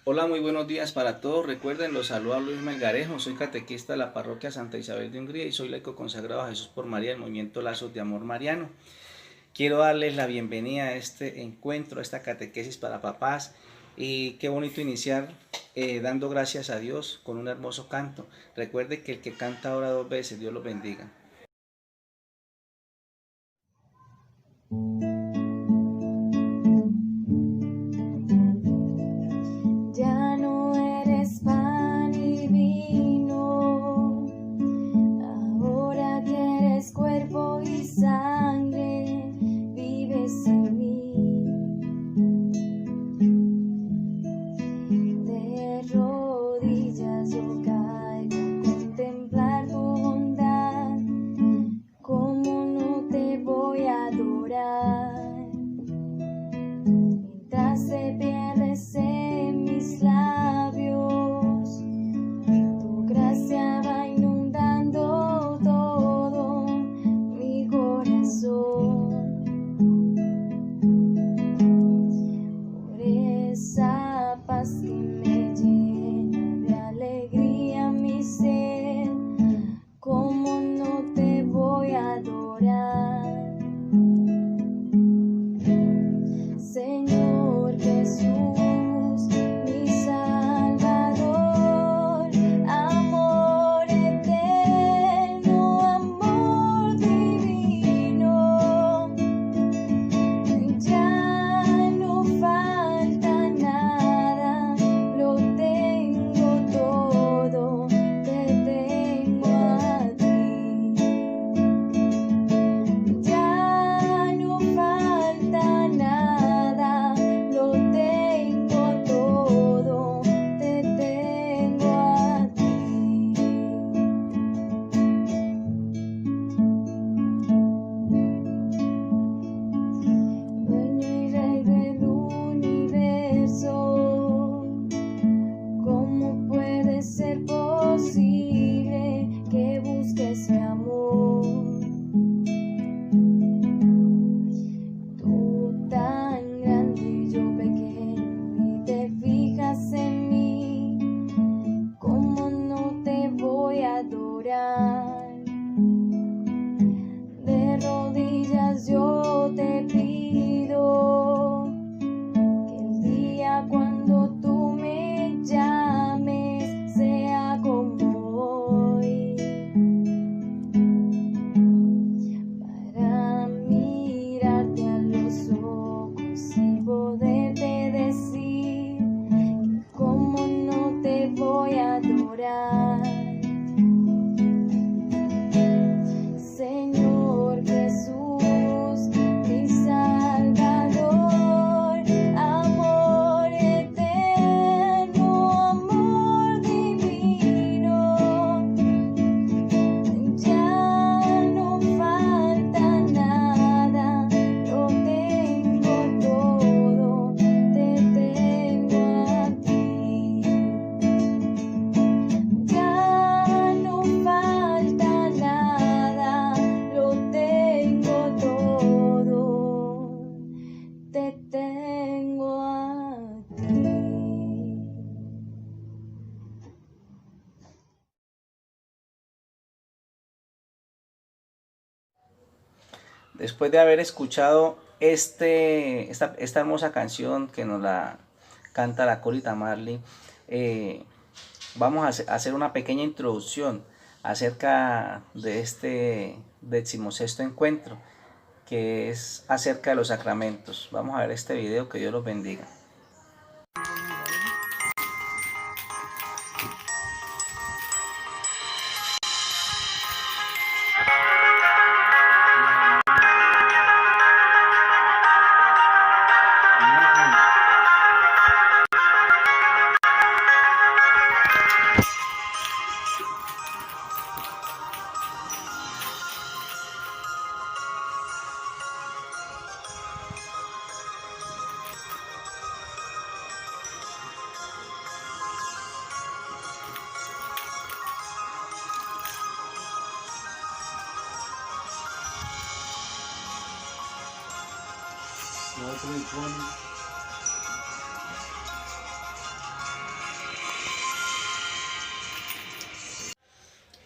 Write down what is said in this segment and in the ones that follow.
Hola, muy buenos días para todos. Recuerden, los saluda Luis Melgarejo. Soy catequista de la parroquia Santa Isabel de Hungría y soy laico consagrado a Jesús por María del movimiento Lazos de Amor Mariano. Quiero darles la bienvenida a este encuentro, a esta catequesis para papás. Y qué bonito iniciar dando gracias a Dios con un hermoso canto. Recuerde que el que canta ora dos veces. Dios los bendiga. Ya no eres pan y vino, ahora que eres cuerpo y sangre, vives en mí. De rodillas yo caigo a contemplar tu bondad, ¿cómo no te voy a adorar? Mientras te pierdes en mis labios, tu gracia va inundando todo mi corazón. Por esa paz que me llena de alegría mi ser, ¿cómo no te voy a adorar? Señor Jesús, mi Salvador, amor eterno, amor divino, ya no falta nada, lo tengo todo, te tengo a ti. Ya no falta nada, lo tengo todo, te tengo a ti. Dueño y rey del universo, ¿cómo puede ser posible que busques mi amor? Tú tan grande y yo pequeño y te fijas en mí, ¿cómo no te voy a adorar? De rodillas yo te pido que el día cuando tú me llames sea como hoy, para mirarte a los ojos y poderte decir que cómo no te voy a adorar. Señor Jesús, mi Salvador, amor eterno, amor divino, ya no falta nada, lo tengo todo, te tengo a ti. Ya no falta nada, lo tengo todo, te tengo a ti. Después de haber escuchado esta hermosa canción que nos la canta la acólita Marley, vamos a hacer una pequeña introducción acerca de este 16º encuentro, que es acerca de los sacramentos. Vamos a ver este video, que Dios los bendiga.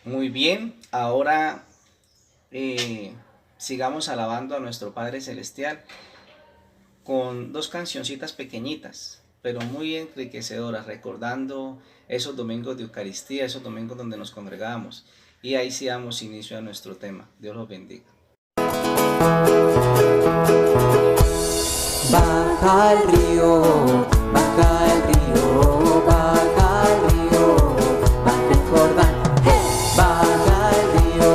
Muy bien, ahora sigamos alabando a nuestro Padre Celestial con dos cancioncitas pequeñitas, pero muy enriquecedoras, recordando esos domingos de Eucaristía, esos domingos donde nos congregábamos. Y ahí sí damos inicio a nuestro tema. Dios los bendiga. Baja el río, baja el río, baja el río, baja el Jordán. ¡Hey! Baja el río,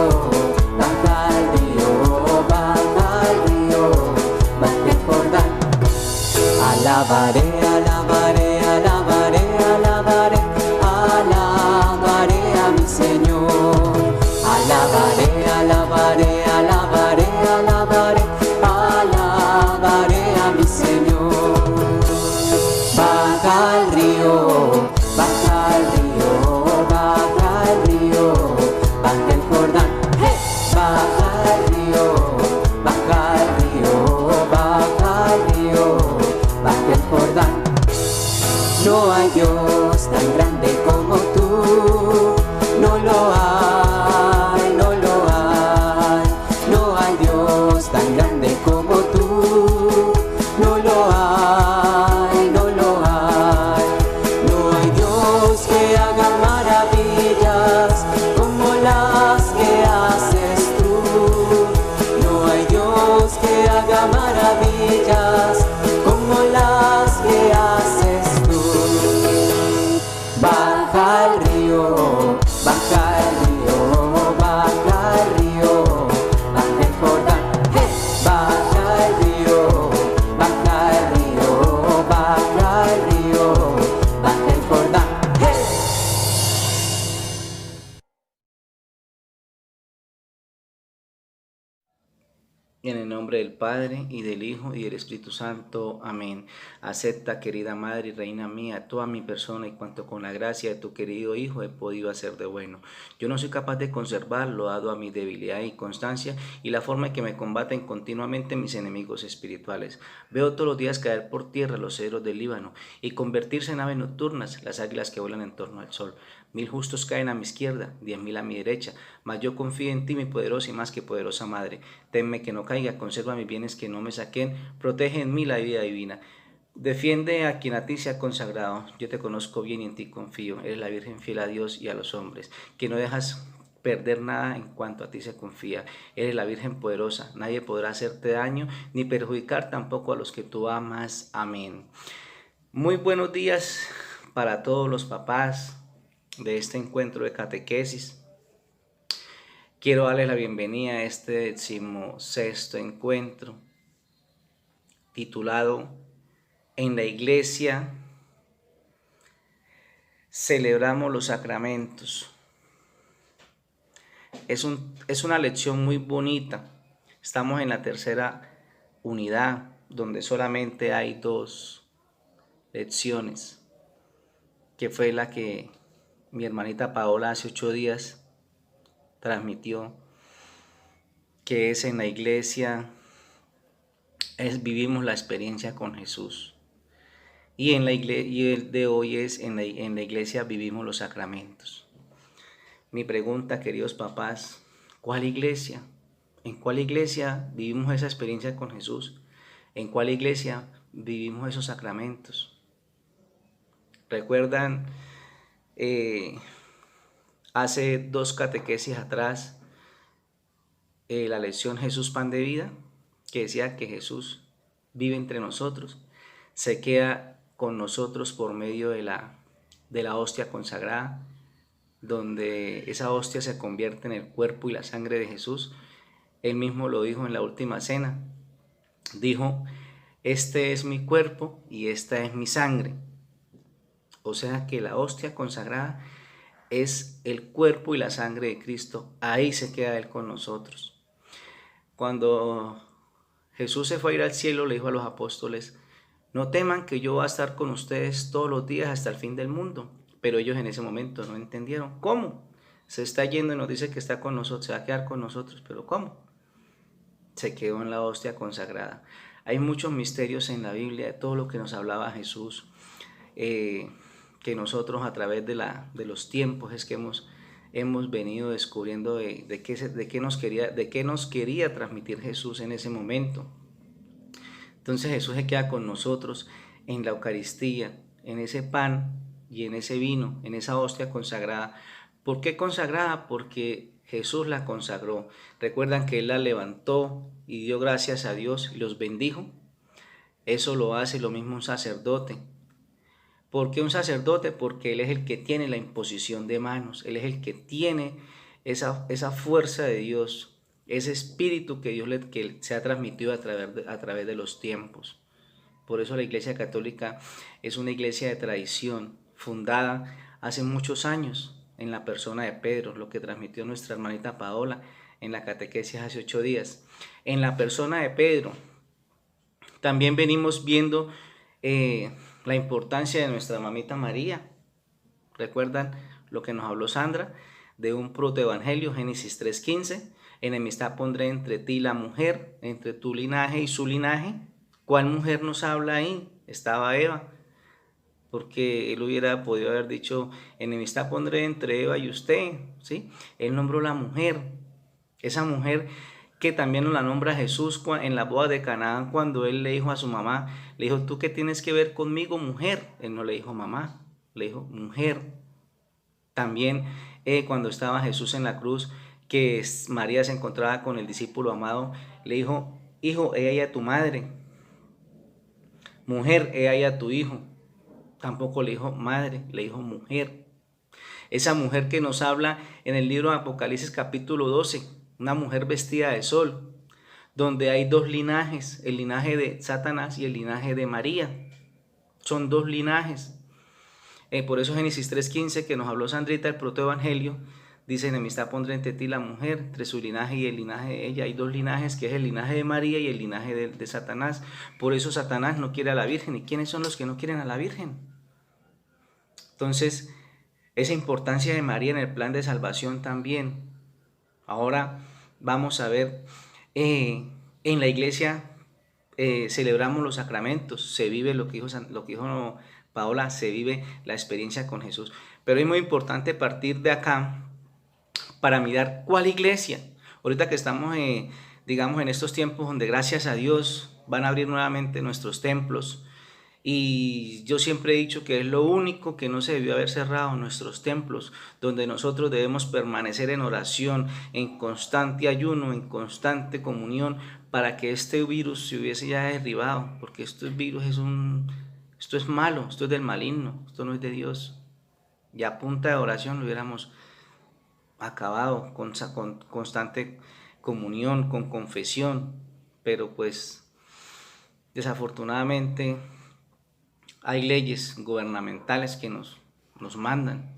baja el río, baja el río, baja el Jordán. Alabaré, alabaré, alabaré, alabaré, alabaré a mi Señor. Alabaré, alabaré, alabaré, alabaré, alabaré a mi Señor. Baja el río, baja el río, baja el río, baja el Jordán. ¡Hey! Baja el río, baja el río, baja el río, baja el Jordán. No hay Dios tan grande como tú, no lo hay, no lo hay. No hay Dios tan grande como tú, no lo hay, no lo hay. No hay Dios que haga maravillas como las que haces tú. No hay Dios que haga maravillas como las que haces tú. Baja el río, baja el río, baja el río, baja el Jordán. ¡Hey! Baja el río, baja el río, baja el río, baja el Jordán. ¡Hey! En el nombre del Padre, y del Hijo, y del Espíritu Santo. Amén. Acepta, querida Madre y Reina mía, toda mi persona y cuanto con la gracia de tu querido Hijo he podido hacer de bueno. Yo no soy capaz de conservarlo, dado a mi debilidad y constancia, y la forma en que me combaten continuamente mis enemigos espirituales. Veo todos los días caer por tierra los cedros del Líbano, y convertirse en aves nocturnas las águilas que vuelan en torno al sol. 1000 justos caen a mi izquierda, 10.000 a mi derecha, mas yo confío en ti, mi poderosa y más que poderosa Madre. Tenme que no caiga, conserva mis bienes que no me saquen, protege en mí la vida divina. Defiende a quien a ti se ha consagrado. Yo te conozco bien y en ti confío. Eres la Virgen fiel a Dios y a los hombres, que no dejas perder nada en cuanto a ti se confía. Eres la Virgen poderosa, nadie podrá hacerte daño ni perjudicar tampoco a los que tú amas. Amén. Muy buenos días para todos los papás de este encuentro de catequesis. Quiero darles la bienvenida a este 16º encuentro titulado En la Iglesia celebramos los sacramentos. Es una lección muy bonita. Estamos en la tercera unidad, donde solamente hay 2 lecciones, que fue la que mi hermanita Paola hace 8 días transmitió, que es en la iglesia, vivimos la experiencia con Jesús. Y el de hoy es en la iglesia vivimos los sacramentos. Mi pregunta, queridos papás, ¿cuál iglesia? ¿En cuál iglesia vivimos esa experiencia con Jesús? ¿En cuál iglesia vivimos esos sacramentos? ¿Recuerdan? Hace 2 catequesis atrás, la lección Jesús Pan de Vida, que decía que Jesús vive entre nosotros, se queda con nosotros por medio de la hostia consagrada, donde esa hostia se convierte en el cuerpo y la sangre de Jesús. Él mismo lo dijo en la última cena. Dijo, este es mi cuerpo y esta es mi sangre. O sea que la hostia consagrada es el cuerpo y la sangre de Cristo. Ahí se queda Él con nosotros. Cuando Jesús se fue a ir al cielo, le dijo a los apóstoles, no teman que yo voy a estar con ustedes todos los días hasta el fin del mundo. Pero ellos en ese momento no entendieron. ¿Cómo? Se está yendo y nos dice que está con nosotros, se va a quedar con nosotros. ¿Pero cómo? Se quedó en la hostia consagrada. Hay muchos misterios en la Biblia de todo lo que nos hablaba Jesús, que nosotros a través de los tiempos es que hemos hemos venido descubriendo de qué nos quería transmitir Jesús en ese momento. Entonces Jesús se queda con nosotros en la Eucaristía, en ese pan y en ese vino, en esa hostia consagrada. ¿Por qué consagrada? Porque Jesús la consagró. Recuerdan que Él la levantó y dio gracias a Dios y los bendijo. Eso lo hace lo mismo un sacerdote. ¿Por qué un sacerdote? Porque Él es el que tiene la imposición de manos. Él es el que tiene esa fuerza de Dios, ese espíritu que Dios que se ha transmitido a través de los tiempos. Por eso la Iglesia Católica es una iglesia de tradición, fundada hace muchos años en la persona de Pedro, lo que transmitió nuestra hermanita Paola en la catequesis hace 8 días. En la persona de Pedro también venimos viendo la importancia de nuestra mamita María. ¿Recuerdan lo que nos habló Sandra de un protoevangelio, Génesis 3:15? Enemistad pondré entre ti y la mujer, entre tu linaje y su linaje. ¿Cuál mujer nos habla ahí? Estaba Eva, porque él hubiera podido haber dicho, enemistad pondré entre Eva y usted, ¿sí? Él nombró la mujer, esa mujer que también nos la nombra Jesús en la boda de Canaán, cuando él le dijo a su mamá, le dijo, ¿tú qué tienes que ver conmigo, mujer? Él no le dijo mamá, le dijo mujer. También cuando estaba Jesús en la cruz, que María se encontraba con el discípulo amado, le dijo, hijo, he ahí a tu madre. Mujer, he ahí a tu hijo. Tampoco le dijo madre, le dijo mujer. Esa mujer que nos habla en el libro de Apocalipsis capítulo 12, una mujer vestida de sol, donde hay 2 linajes, el linaje de Satanás y el linaje de María. Son 2 linajes. Por eso Génesis 3:15 que nos habló Sandrita, el protoevangelio, dice, enemistad pondré entre ti y la mujer, entre su linaje y el linaje de ella. Hay 2 linajes, que es el linaje de María y el linaje de Satanás. Por eso Satanás no quiere a la Virgen. ¿Y quiénes son los que no quieren a la Virgen? Entonces, esa importancia de María en el plan de salvación también. Ahora vamos a ver, en la iglesia celebramos los sacramentos, se vive lo que dijo Paola, se vive la experiencia con Jesús. Pero es muy importante partir de acá para mirar cuál iglesia. Ahorita que estamos, digamos, en estos tiempos donde gracias a Dios van a abrir nuevamente nuestros templos, y yo siempre he dicho que es lo único que no se debió haber cerrado, nuestros templos, donde nosotros debemos permanecer en oración, en constante ayuno, en constante comunión, para que este virus se hubiese ya derribado, porque este virus esto es malo, esto es del maligno, esto no es de Dios. Y a punta de oración lo hubiéramos acabado, con constante comunión, con confesión, pero pues desafortunadamente hay leyes gubernamentales que nos mandan.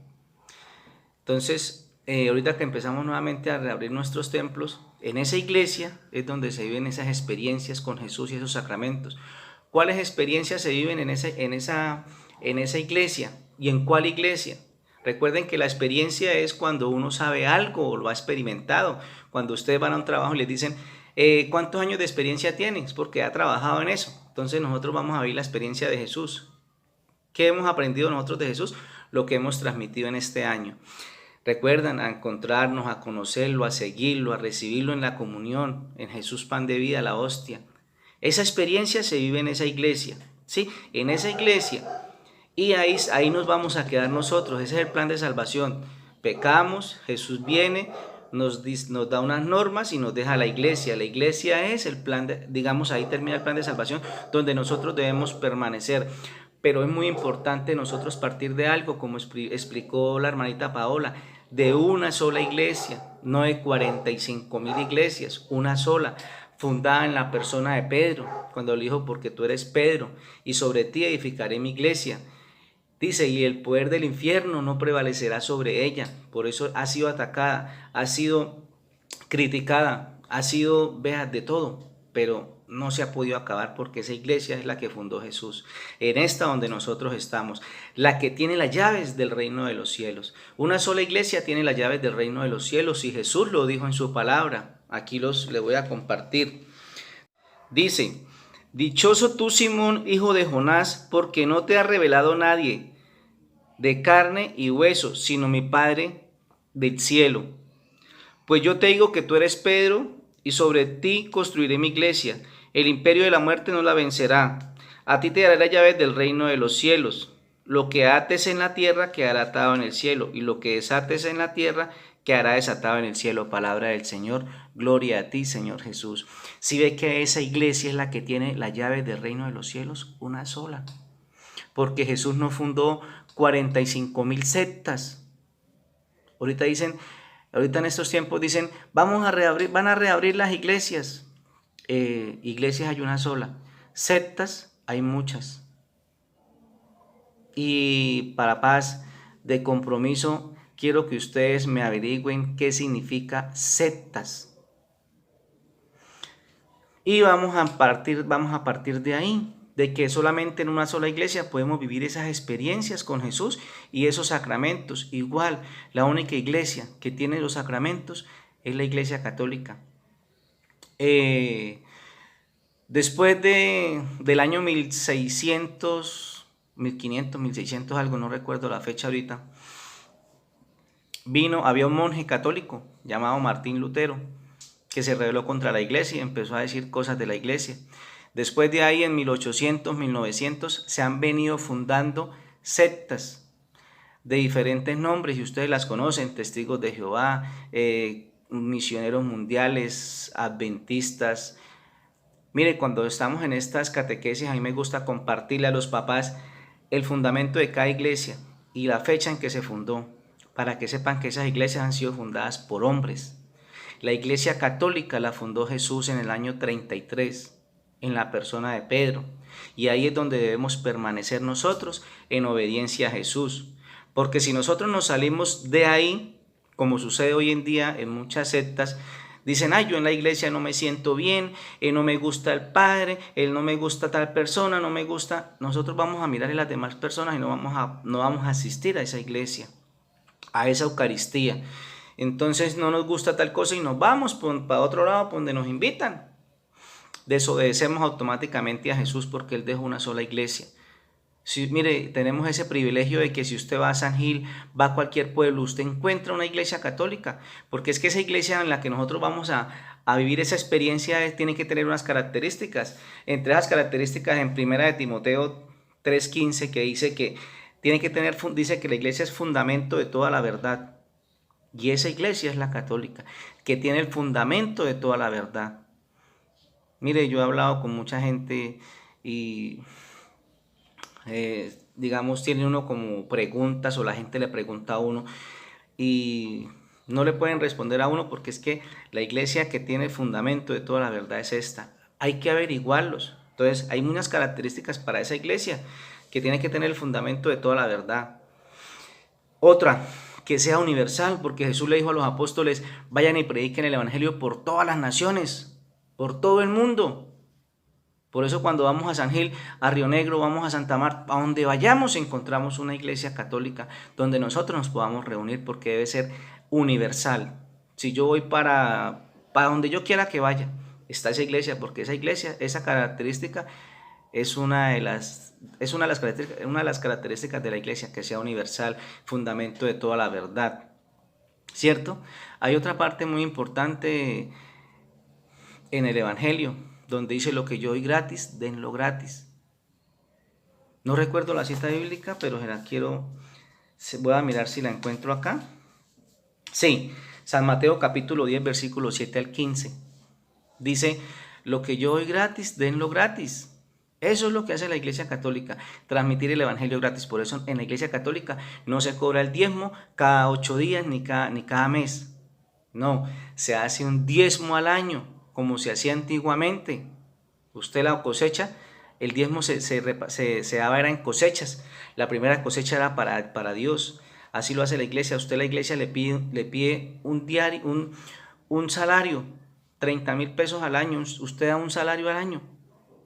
Entonces, ahorita que empezamos nuevamente a reabrir nuestros templos, en esa iglesia es donde se viven esas experiencias con Jesús y esos sacramentos. ¿Cuáles experiencias se viven en esa iglesia? ¿Y en cuál iglesia? Recuerden que la experiencia es cuando uno sabe algo o lo ha experimentado. Cuando ustedes van a un trabajo y les dicen, ¿cuántos años de experiencia tienes? Porque ha trabajado en eso. Entonces nosotros vamos a vivir la experiencia de Jesús. ¿Qué hemos aprendido nosotros de Jesús? Lo que hemos transmitido en este año. Recuerdan, a encontrarnos, a conocerlo, a seguirlo, a recibirlo en la comunión, en Jesús pan de vida, la hostia. Esa experiencia se vive en esa iglesia, ¿sí? En esa iglesia. Y ahí nos vamos a quedar nosotros. Ese es el plan de salvación. Pecamos, Jesús viene, nos da unas normas y nos deja la iglesia. La iglesia es el plan, digamos, ahí termina el plan de salvación, donde nosotros debemos permanecer. Pero es muy importante nosotros partir de algo, como explicó la hermanita Paola, de una sola iglesia, no de 45,000 iglesias, una sola, fundada en la persona de Pedro, cuando le dijo, porque tú eres Pedro, y sobre ti edificaré mi iglesia. Dice, y el poder del infierno no prevalecerá sobre ella. Por eso ha sido atacada, ha sido criticada, ha sido, vean, de todo, pero no se ha podido acabar porque esa iglesia es la que fundó Jesús. En esta donde nosotros estamos, la que tiene las llaves del reino de los cielos. Una sola iglesia tiene las llaves del reino de los cielos y Jesús lo dijo en su palabra. Aquí le voy a compartir. Dice, dichoso tú, Simón, hijo de Jonás, porque no te ha revelado nadie de carne y hueso, sino mi Padre del cielo. Pues yo te digo que tú eres Pedro, y sobre ti construiré mi iglesia. El imperio de la muerte no la vencerá. A ti te daré las llaves del reino de los cielos. Lo que ates en la tierra quedará atado en el cielo, y lo que desates en la tierra quedará desatado en el cielo. Palabra del Señor. Gloria a ti, Señor Jesús. Si ve que esa iglesia es la que tiene las llaves del reino de los cielos, una sola. Porque Jesús no fundó 45,000 sectas. Ahorita en estos tiempos dicen, van a reabrir las iglesias. Iglesias hay una sola. Sectas hay muchas. Y para paz de compromiso, quiero que ustedes me averigüen qué significa sectas. Y vamos a partir de ahí, de que solamente en una sola iglesia podemos vivir esas experiencias con Jesús y esos sacramentos. Igual, la única iglesia que tiene los sacramentos es la Iglesia Católica. Después del año 1600, 1500, 1600 algo, no recuerdo la fecha ahorita, había un monje católico llamado Martín Lutero, que se rebeló contra la iglesia y empezó a decir cosas de la iglesia. Después de ahí, en 1800, 1900, se han venido fundando sectas de diferentes nombres, y ustedes las conocen: Testigos de Jehová, Misioneros Mundiales, Adventistas. Mire, cuando estamos en estas catequesis, a mí me gusta compartirle a los papás el fundamento de cada iglesia y la fecha en que se fundó, para que sepan que esas iglesias han sido fundadas por hombres. La Iglesia Católica la fundó Jesús en el año 33, en la persona de Pedro, y ahí es donde debemos permanecer nosotros, en obediencia a Jesús. Porque si nosotros nos salimos de ahí, como sucede hoy en día en muchas sectas, dicen, yo en la iglesia no me siento bien, no me gusta el padre, no me gusta tal persona, no me gusta. Nosotros vamos a mirar a las demás personas y no vamos a asistir a esa iglesia, a esa Eucaristía. Entonces no nos gusta tal cosa y nos vamos para otro lado donde nos invitan. Desobedecemos automáticamente a Jesús, porque Él dejó una sola iglesia. Sí, mire, tenemos ese privilegio de que si usted va a San Gil, va a cualquier pueblo, usted encuentra una iglesia católica, porque es que esa iglesia en la que nosotros vamos a vivir esa experiencia tiene que tener unas características. Entre esas características, en 1 de Timoteo 3:15, que dice que dice que la iglesia es fundamento de toda la verdad. Y esa iglesia es la católica, que tiene el fundamento de toda la verdad. Mire, yo he hablado con mucha gente y digamos, tiene uno como preguntas, o la gente le pregunta a uno y no le pueden responder a uno, porque es que la iglesia que tiene el fundamento de toda la verdad es esta. Hay que averiguarlos. Entonces hay unas características para esa iglesia que tiene que tener el fundamento de toda la verdad. Otra, que sea universal, porque Jesús le dijo a los apóstoles, vayan y prediquen el evangelio por todas las naciones, por todo el mundo. Por eso cuando vamos a San Gil, a Río Negro, vamos a Santa Marta, a donde vayamos encontramos una iglesia católica donde nosotros nos podamos reunir, porque debe ser universal. Si yo voy para donde yo quiera que vaya, está esa iglesia, porque esa iglesia, esa característica es una de las características de la iglesia, que sea universal, fundamento de toda la verdad, ¿cierto? Hay otra parte muy importante en el evangelio, donde dice, lo que yo doy gratis, denlo gratis. No recuerdo la cita bíblica, pero voy a mirar si la encuentro acá. Sí, San Mateo capítulo 10, versículo 7 al 15. Dice, lo que yo doy gratis, denlo gratis. Eso es lo que hace la iglesia católica, transmitir el evangelio gratis. Por eso en la iglesia católica no se cobra el diezmo cada 8 días ni cada mes. No, se hace un diezmo al año, como se hacía antiguamente. Usted la cosecha, el diezmo se daba era en cosechas. La primera cosecha era para Dios. Así lo hace la iglesia. Usted, la iglesia, le pide un salario, 30,000 pesos al año. Usted da un salario al año,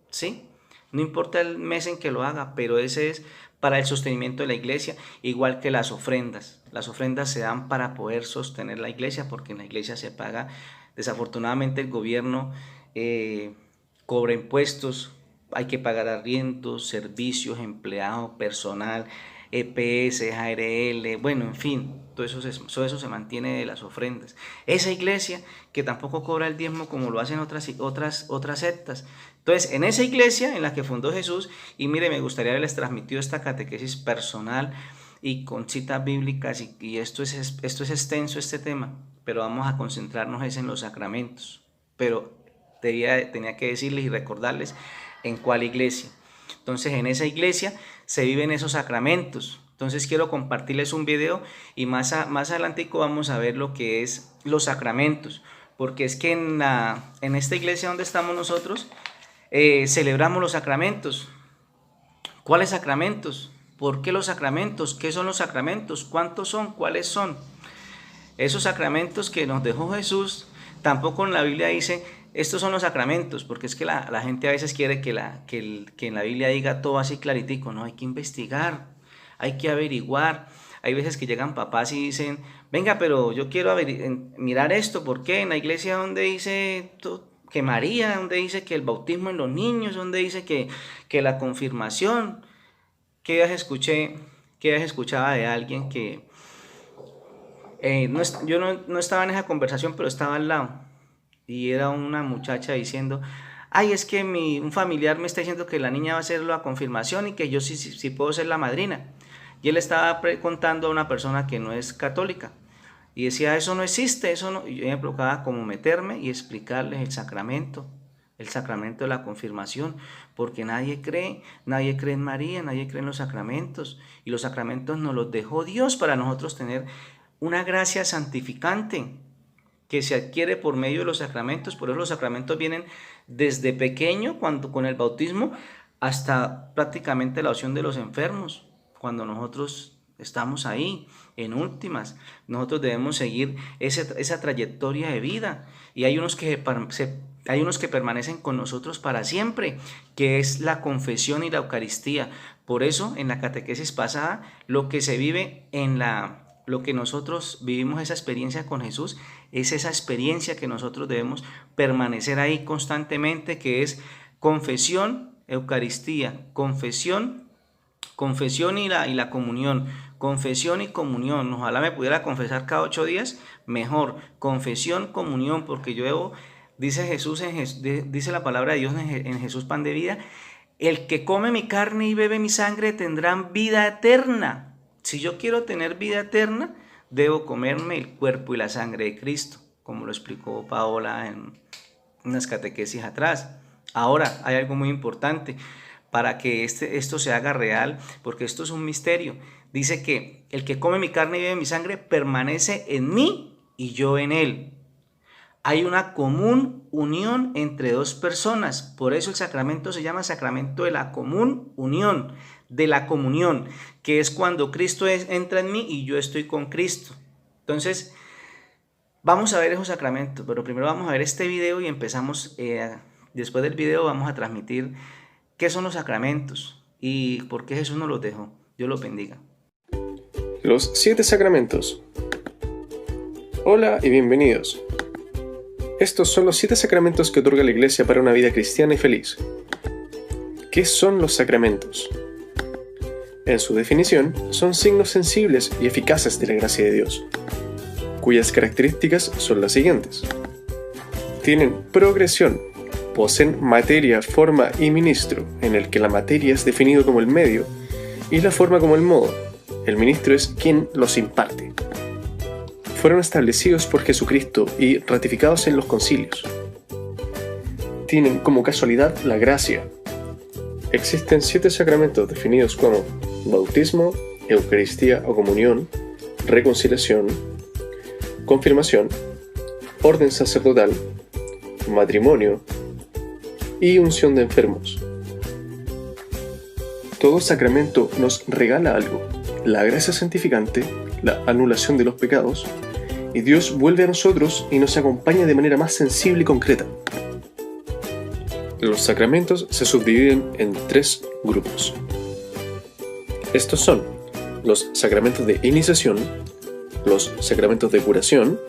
¿sí? No importa el mes en que lo haga, pero ese es para el sostenimiento de la iglesia, igual que las ofrendas. Las ofrendas se dan para poder sostener la iglesia, porque en la iglesia se paga. Desafortunadamente el gobierno cobra impuestos, hay que pagar arriendos, servicios, empleados, personal, EPS, ARL, bueno, en fin, todo eso se mantiene de las ofrendas. Esa iglesia que tampoco cobra el diezmo como lo hacen otras sectas. Entonces, en esa iglesia en la que fundó Jesús, y mire, me gustaría haberles transmitido esta catequesis personal y con citas bíblicas, y esto es extenso este tema, pero vamos a concentrarnos en los sacramentos. Pero tenía que decirles y recordarles en cuál iglesia. Entonces, en esa iglesia se viven esos sacramentos. Entonces quiero compartirles un video y más adelantico vamos a ver lo que es los sacramentos, porque es que en esta iglesia donde estamos nosotros celebramos los sacramentos. ¿Cuáles sacramentos? ¿Por qué los sacramentos? ¿Qué son los sacramentos? ¿Cuántos son? ¿Cuáles son? Esos sacramentos que nos dejó Jesús, tampoco en la Biblia dice estos son los sacramentos, porque es que la gente a veces quiere que en la Biblia diga todo así claritico. No, hay que investigar. Hay que averiguar. Hay veces que llegan papás y dicen, venga, pero yo quiero mirar esto. ¿Por qué? En la iglesia donde dice que María, donde dice que el bautismo en los niños, donde dice que la confirmación. ¿Qué vez escuchaba de alguien que yo no estaba en esa conversación, pero estaba al lado? Y era una muchacha diciendo, ay, es que un familiar me está diciendo que la niña va a hacer la confirmación y que yo sí puedo ser la madrina. Y él estaba contando a una persona que no es católica. Y decía, eso no existe, eso no. Y yo me provocaba como meterme y explicarles el sacramento de la confirmación. Porque nadie cree en María, nadie cree en los sacramentos. Y los sacramentos nos los dejó Dios para nosotros tener una gracia santificante que se adquiere por medio de los sacramentos. Por eso los sacramentos vienen desde pequeño, con el bautismo, hasta prácticamente la unción de los enfermos. Cuando nosotros estamos ahí, en últimas, nosotros debemos seguir esa trayectoria de vida. Y hay unos que permanecen con nosotros para siempre, que es la confesión y la Eucaristía. Por eso, en la catequesis pasada, lo que se vive lo que nosotros vivimos, esa experiencia con Jesús, es esa experiencia que nosotros debemos permanecer ahí constantemente, que es confesión, Eucaristía, confesión y la comunión, confesión y comunión. Ojalá me pudiera confesar cada 8 días, mejor, confesión, comunión, porque dice la palabra de Dios en Jesús Pan de Vida, el que come mi carne y bebe mi sangre tendrán vida eterna. Si yo quiero tener vida eterna, debo comerme el cuerpo y la sangre de Cristo, como lo explicó Paola en unas catequesis atrás. Ahora, hay algo muy importante para que esto se haga real, porque esto es un misterio. Dice que el que come mi carne y bebe mi sangre permanece en mí y yo en él. Hay una común unión entre dos personas. Por eso el sacramento se llama sacramento de la común unión, de la comunión, que es cuando Cristo entra en mí y yo estoy con Cristo. Entonces, vamos a ver esos sacramentos, pero primero vamos a ver este video y empezamos. Después del video vamos a transmitir qué son los sacramentos y por qué Jesús nos los dejó. Dios los bendiga. Los 7 sacramentos. Hola y bienvenidos. Estos son los 7 sacramentos que otorga la Iglesia para una vida cristiana y feliz. ¿Qué son los sacramentos? En su definición, son signos sensibles y eficaces de la gracia de Dios, cuyas características son las siguientes. Tienen progresión, poseen materia, forma y ministro, en el que la materia es definido como el medio y la forma como el modo. El ministro es quien los imparte. Fueron establecidos por Jesucristo y ratificados en los concilios. Tienen como casualidad la gracia. Existen 7 sacramentos definidos como bautismo, Eucaristía o comunión, reconciliación, confirmación, orden sacerdotal, matrimonio y unción de enfermos. Todo sacramento nos regala algo: la gracia santificante, la anulación de los pecados, y Dios vuelve a nosotros y nos acompaña de manera más sensible y concreta. Los sacramentos se subdividen en 3 grupos. Estos son los sacramentos de iniciación, los sacramentos de curación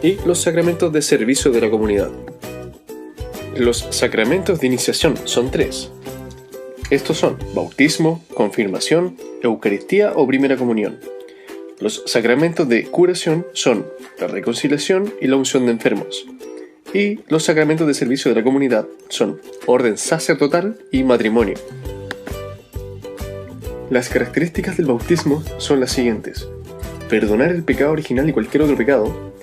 y los sacramentos de servicio de la comunidad. Los sacramentos de iniciación son 3. Estos son bautismo, confirmación, Eucaristía o primera comunión. Los sacramentos de curación son la reconciliación y la unción de enfermos. Y los sacramentos de servicio de la comunidad son orden sacerdotal y matrimonio. Las características del bautismo son las siguientes: perdonar el pecado original y cualquier otro pecado,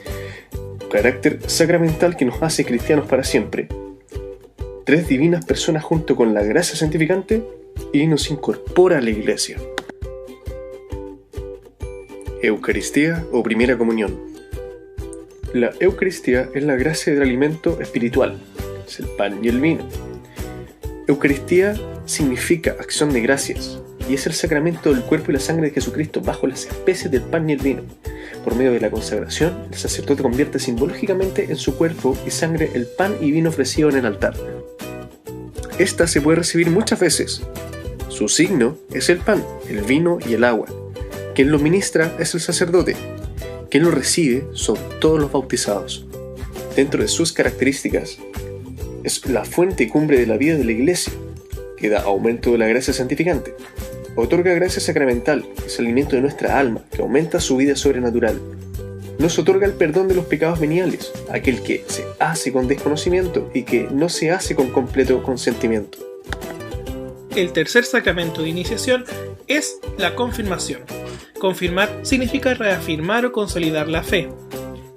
carácter sacramental que nos hace cristianos para siempre, 3 divinas personas junto con la gracia santificante y nos incorpora a la Iglesia. Eucaristía o primera comunión. La Eucaristía es la gracia del alimento espiritual, es el pan y el vino. Eucaristía significa acción de gracias y es el sacramento del cuerpo y la sangre de Jesucristo bajo las especies del pan y el vino. Por medio de la consagración, el sacerdote convierte simbológicamente en su cuerpo y sangre el pan y vino ofrecido en el altar. Esta se puede recibir muchas veces. Su signo es el pan, el vino y el agua. Quien lo ministra es el sacerdote. Quien lo recibe son todos los bautizados. Dentro de sus características, es la fuente y cumbre de la vida de la Iglesia, que da aumento de la gracia santificante. Otorga gracia sacramental, que es el alimento de nuestra alma, que aumenta su vida sobrenatural. Nos otorga el perdón de los pecados veniales, aquel que se hace con desconocimiento y que no se hace con completo consentimiento. El tercer sacramento de iniciación es la confirmación. Confirmar significa reafirmar o consolidar la fe.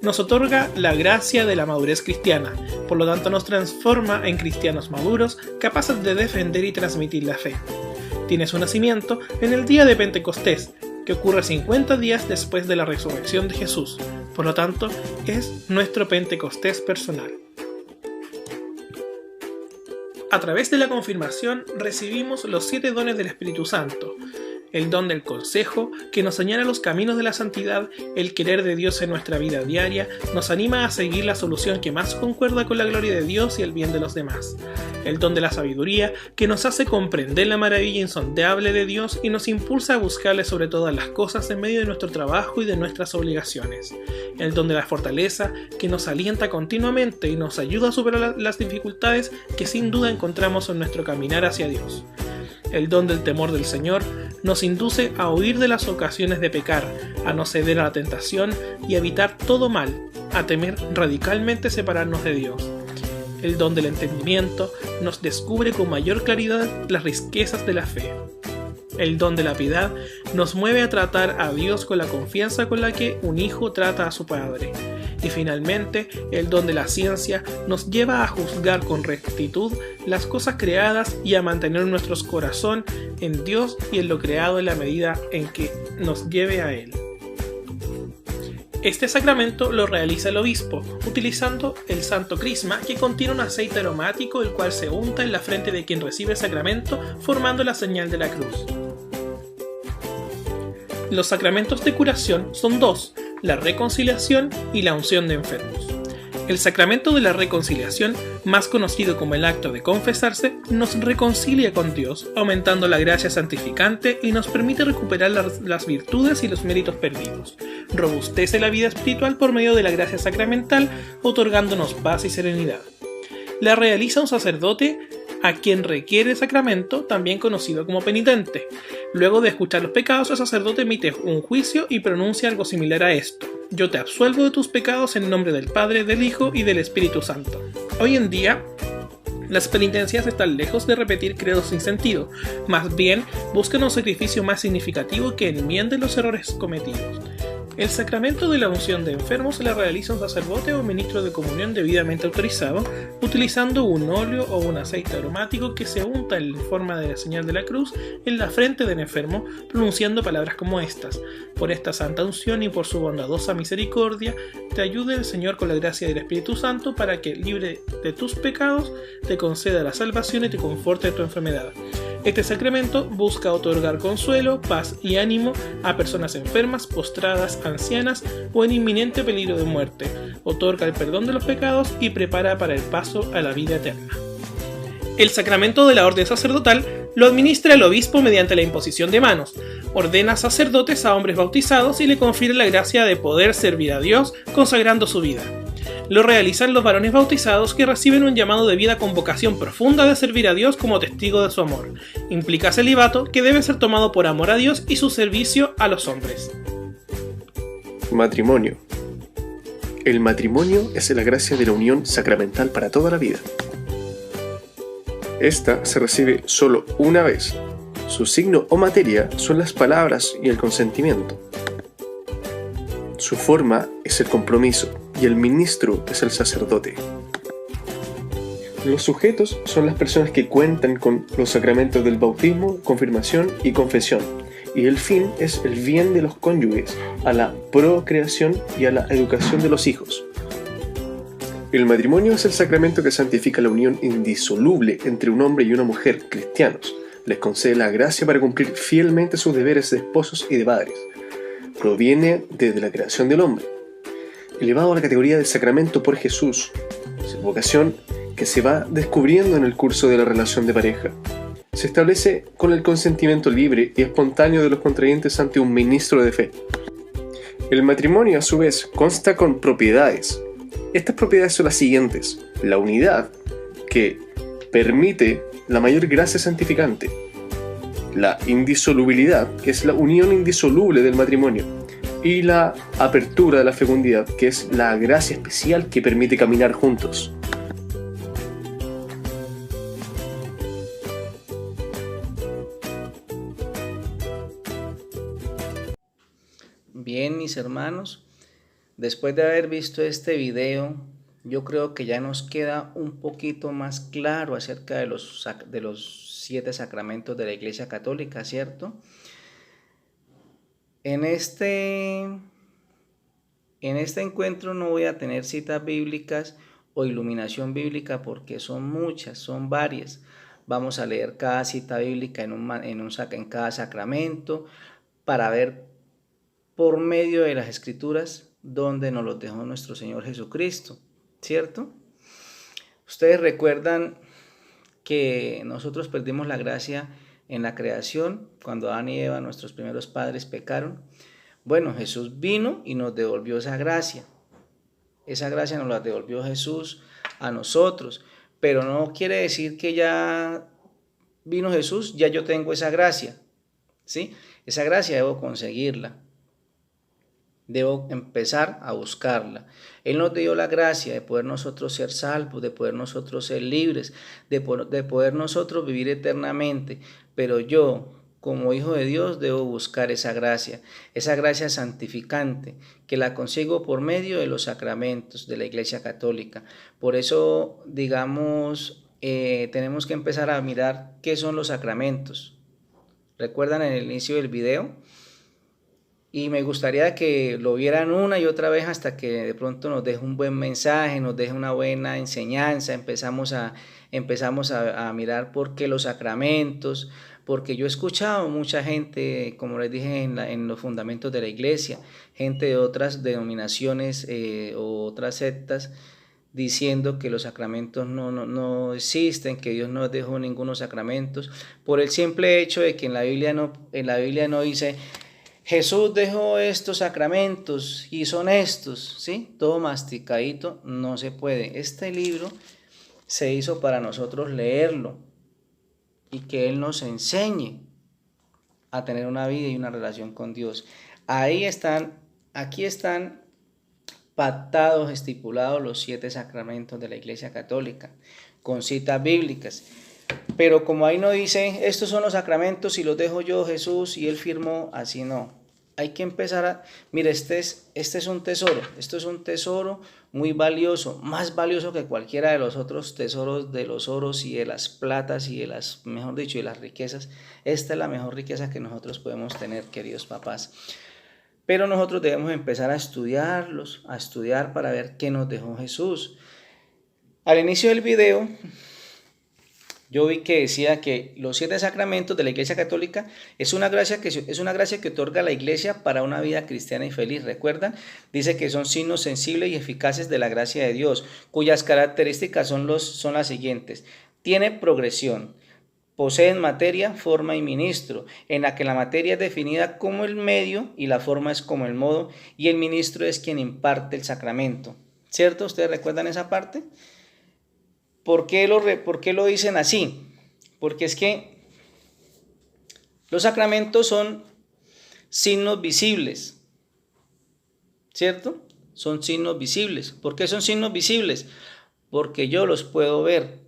Nos otorga la gracia de la madurez cristiana, por lo tanto nos transforma en cristianos maduros, capaces de defender y transmitir la fe. Tiene su nacimiento en el día de Pentecostés, que ocurre 50 días después de la resurrección de Jesús. Por lo tanto, es nuestro Pentecostés personal. A través de la confirmación recibimos los 7 dones del Espíritu Santo. El don del consejo, que nos señala los caminos de la santidad, el querer de Dios en nuestra vida diaria, nos anima a seguir la solución que más concuerda con la gloria de Dios y el bien de los demás. El don de la sabiduría, que nos hace comprender la maravilla insondable de Dios y nos impulsa a buscarle sobre todas las cosas en medio de nuestro trabajo y de nuestras obligaciones. El don de la fortaleza, que nos alienta continuamente y nos ayuda a superar las dificultades que sin duda encontramos en nuestro caminar hacia Dios. El don del temor del Señor nos induce a huir de las ocasiones de pecar, a no ceder a la tentación y a evitar todo mal, a temer radicalmente separarnos de Dios. El don del entendimiento nos descubre con mayor claridad las riquezas de la fe. El don de la piedad nos mueve a tratar a Dios con la confianza con la que un hijo trata a su padre. Y finalmente, el don de la ciencia nos lleva a juzgar con rectitud las cosas creadas y a mantener nuestro corazón en Dios y en lo creado en la medida en que nos lleve a Él. Este sacramento lo realiza el obispo, utilizando el santo crisma, que contiene un aceite aromático el cual se unta en la frente de quien recibe el sacramento, formando la señal de la cruz. Los sacramentos de curación son 2, la reconciliación y la unción de enfermos. El sacramento de la reconciliación, más conocido como el acto de confesarse, nos reconcilia con Dios, aumentando la gracia santificante y nos permite recuperar las virtudes y los méritos perdidos. Robustece la vida espiritual por medio de la gracia sacramental, otorgándonos paz y serenidad. La realiza un sacerdote a quien requiere el sacramento, también conocido como penitente. Luego de escuchar los pecados, el sacerdote emite un juicio y pronuncia algo similar a esto: yo te absuelvo de tus pecados en nombre del Padre, del Hijo y del Espíritu Santo. Hoy en día, las penitencias están lejos de repetir credos sin sentido, más bien buscan un sacrificio más significativo que enmiende los errores cometidos. El sacramento de la unción de enfermos la realiza un sacerdote o ministro de comunión debidamente autorizado, utilizando un óleo o un aceite aromático que se unta en forma de la señal de la cruz en la frente del enfermo, pronunciando palabras como estas: por esta santa unción y por su bondadosa misericordia, te ayude el Señor con la gracia del Espíritu Santo para que, libre de tus pecados, te conceda la salvación y te conforte de tu enfermedad. Este sacramento busca otorgar consuelo, paz y ánimo a personas enfermas, postradas, ancianas o en inminente peligro de muerte. Otorga el perdón de los pecados y prepara para el paso a la vida eterna. El sacramento de la orden sacerdotal lo administra el obispo mediante la imposición de manos. Ordena sacerdotes a hombres bautizados y le confiere la gracia de poder servir a Dios consagrando su vida. Lo realizan los varones bautizados, que reciben un llamado de vida con vocación profunda de servir a Dios como testigo de su amor. Implica celibato, que debe ser tomado por amor a Dios y su servicio a los hombres. matrimonio. El matrimonio es la gracia de la unión sacramental para toda la vida. Esta se recibe solo una vez. Su signo o materia son las palabras y el consentimiento. Su forma es el compromiso y el ministro es el sacerdote. Los sujetos son las personas que cuentan con los sacramentos del bautismo, confirmación y confesión, y el fin es el bien de los cónyuges, a la procreación y a la educación de los hijos. El matrimonio es el sacramento que santifica la unión indisoluble entre un hombre y una mujer cristianos. Les concede la gracia para cumplir fielmente sus deberes de esposos y de padres. Proviene desde la creación del hombre. Elevado a la categoría de sacramento por Jesús, es vocación que se va descubriendo en el curso de la relación de pareja. Se establece con el consentimiento libre y espontáneo de los contrayentes ante un ministro de fe. El matrimonio, a su vez, consta con propiedades. Estas propiedades son las siguientes: la unidad, que permite la mayor gracia santificante; la indisolubilidad, que es la unión indisoluble del matrimonio; y la apertura de la fecundidad, que es la gracia especial que permite caminar juntos. Bien, mis hermanos, después de haber visto este video, yo creo que ya nos queda un poquito más claro acerca de los 7 sacramentos de la Iglesia Católica, ¿cierto? En este encuentro no voy a tener citas bíblicas o iluminación bíblica porque son muchas, son varias. Vamos a leer cada cita bíblica en cada sacramento para ver por medio de las Escrituras donde nos los dejó nuestro Señor Jesucristo, ¿cierto? Ustedes recuerdan que nosotros perdimos la gracia en la creación, cuando Adán y Eva, nuestros primeros padres, pecaron. Bueno, Jesús vino y nos devolvió esa gracia. Esa gracia nos la devolvió Jesús a nosotros, pero no quiere decir que ya vino Jesús, ya yo tengo esa gracia, ¿sí? Esa gracia debo conseguirla. Debo empezar a buscarla. Él nos dio la gracia de poder nosotros ser salvos, de poder nosotros ser libres, de poder nosotros vivir eternamente. Pero yo, como hijo de Dios, debo buscar esa gracia santificante, que la consigo por medio de los sacramentos de la Iglesia Católica. Por eso, digamos, tenemos que empezar a mirar qué son los sacramentos. ¿Recuerdan en el inicio del video? Y me gustaría que lo vieran una y otra vez hasta que de pronto nos deje un buen mensaje, nos deje una buena enseñanza. Empezamos a mirar por qué los sacramentos, porque yo he escuchado mucha gente, como les dije en los fundamentos de la iglesia, gente de otras denominaciones o otras sectas, diciendo que los sacramentos no existen, que Dios no dejó ningunos sacramentos, por el simple hecho de que en la Biblia no dice Jesús dejó estos sacramentos y son estos, ¿sí? Todo masticadito, no se puede. Este libro se hizo para nosotros leerlo y que Él nos enseñe a tener una vida y una relación con Dios. Aquí están pactados, estipulados los 7 sacramentos de la Iglesia Católica, con citas bíblicas. Pero como ahí no dice, estos son los sacramentos y los dejo yo, Jesús, y Él firmó, así no. Hay que empezar mire, este es un tesoro, esto es un tesoro muy valioso, más valioso que cualquiera de los otros tesoros de los oros y de las platas y de las, mejor dicho, de las riquezas. Esta es la mejor riqueza que nosotros podemos tener, queridos papás. Pero nosotros debemos empezar a estudiar para ver qué nos dejó Jesús. Al inicio del video, yo vi que decía que los 7 sacramentos de la Iglesia Católica es una gracia que otorga la Iglesia para una vida cristiana y feliz. ¿Recuerdan? Dice que son signos sensibles y eficaces de la gracia de Dios, cuyas características son las siguientes. Tiene progresión, poseen materia, forma y ministro, en la que la materia es definida como el medio y la forma es como el modo, y el ministro es quien imparte el sacramento. ¿Cierto? ¿Ustedes recuerdan esa parte? ¿Por qué lo dicen así? Porque es que los sacramentos son signos visibles, ¿cierto? Son signos visibles. ¿Por qué son signos visibles? Porque yo los puedo ver.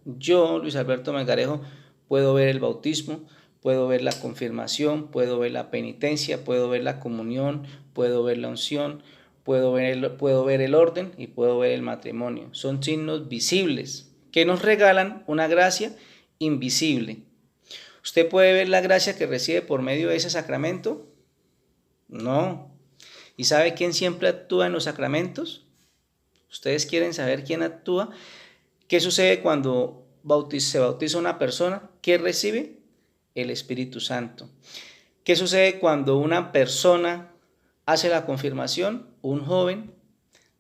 Yo, Luis Alberto Melgarejo, puedo ver el bautismo, puedo ver la confirmación, puedo ver la penitencia, puedo ver la comunión, puedo ver la unción, puedo ver el orden y puedo ver el matrimonio. Son signos visibles que nos regalan una gracia invisible. ¿Usted puede ver la gracia que recibe por medio de ese sacramento? No. ¿Y sabe quién siempre actúa en los sacramentos? ¿Ustedes quieren saber quién actúa? ¿Qué sucede cuando se bautiza una persona? ¿Qué recibe? El Espíritu Santo. ¿Qué sucede cuando una persona hace la confirmación? Un joven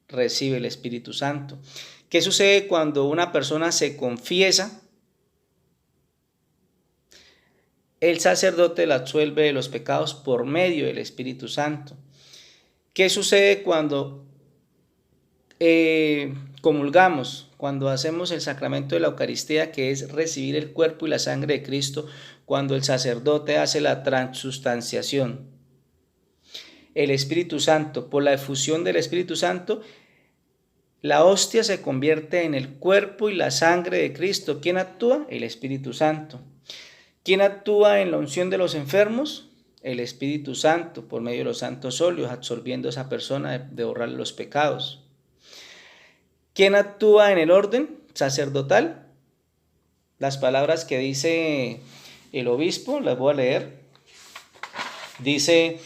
recibe el Espíritu Santo. ¿Qué sucede cuando una persona se confiesa? El sacerdote la absuelve de los pecados por medio del Espíritu Santo. ¿Qué sucede cuando comulgamos? Cuando hacemos el sacramento de la Eucaristía, que es recibir el cuerpo y la sangre de Cristo, cuando el sacerdote hace la transustanciación. El Espíritu Santo, por la efusión del Espíritu Santo, la hostia se convierte en el cuerpo y la sangre de Cristo. ¿Quién actúa? El Espíritu Santo. ¿Quién actúa en la unción de los enfermos? El Espíritu Santo, por medio de los santos óleos, absorbiendo a esa persona de borrarle los pecados. ¿Quién actúa en el orden sacerdotal? Las palabras que dice el obispo, las voy a leer. Dice: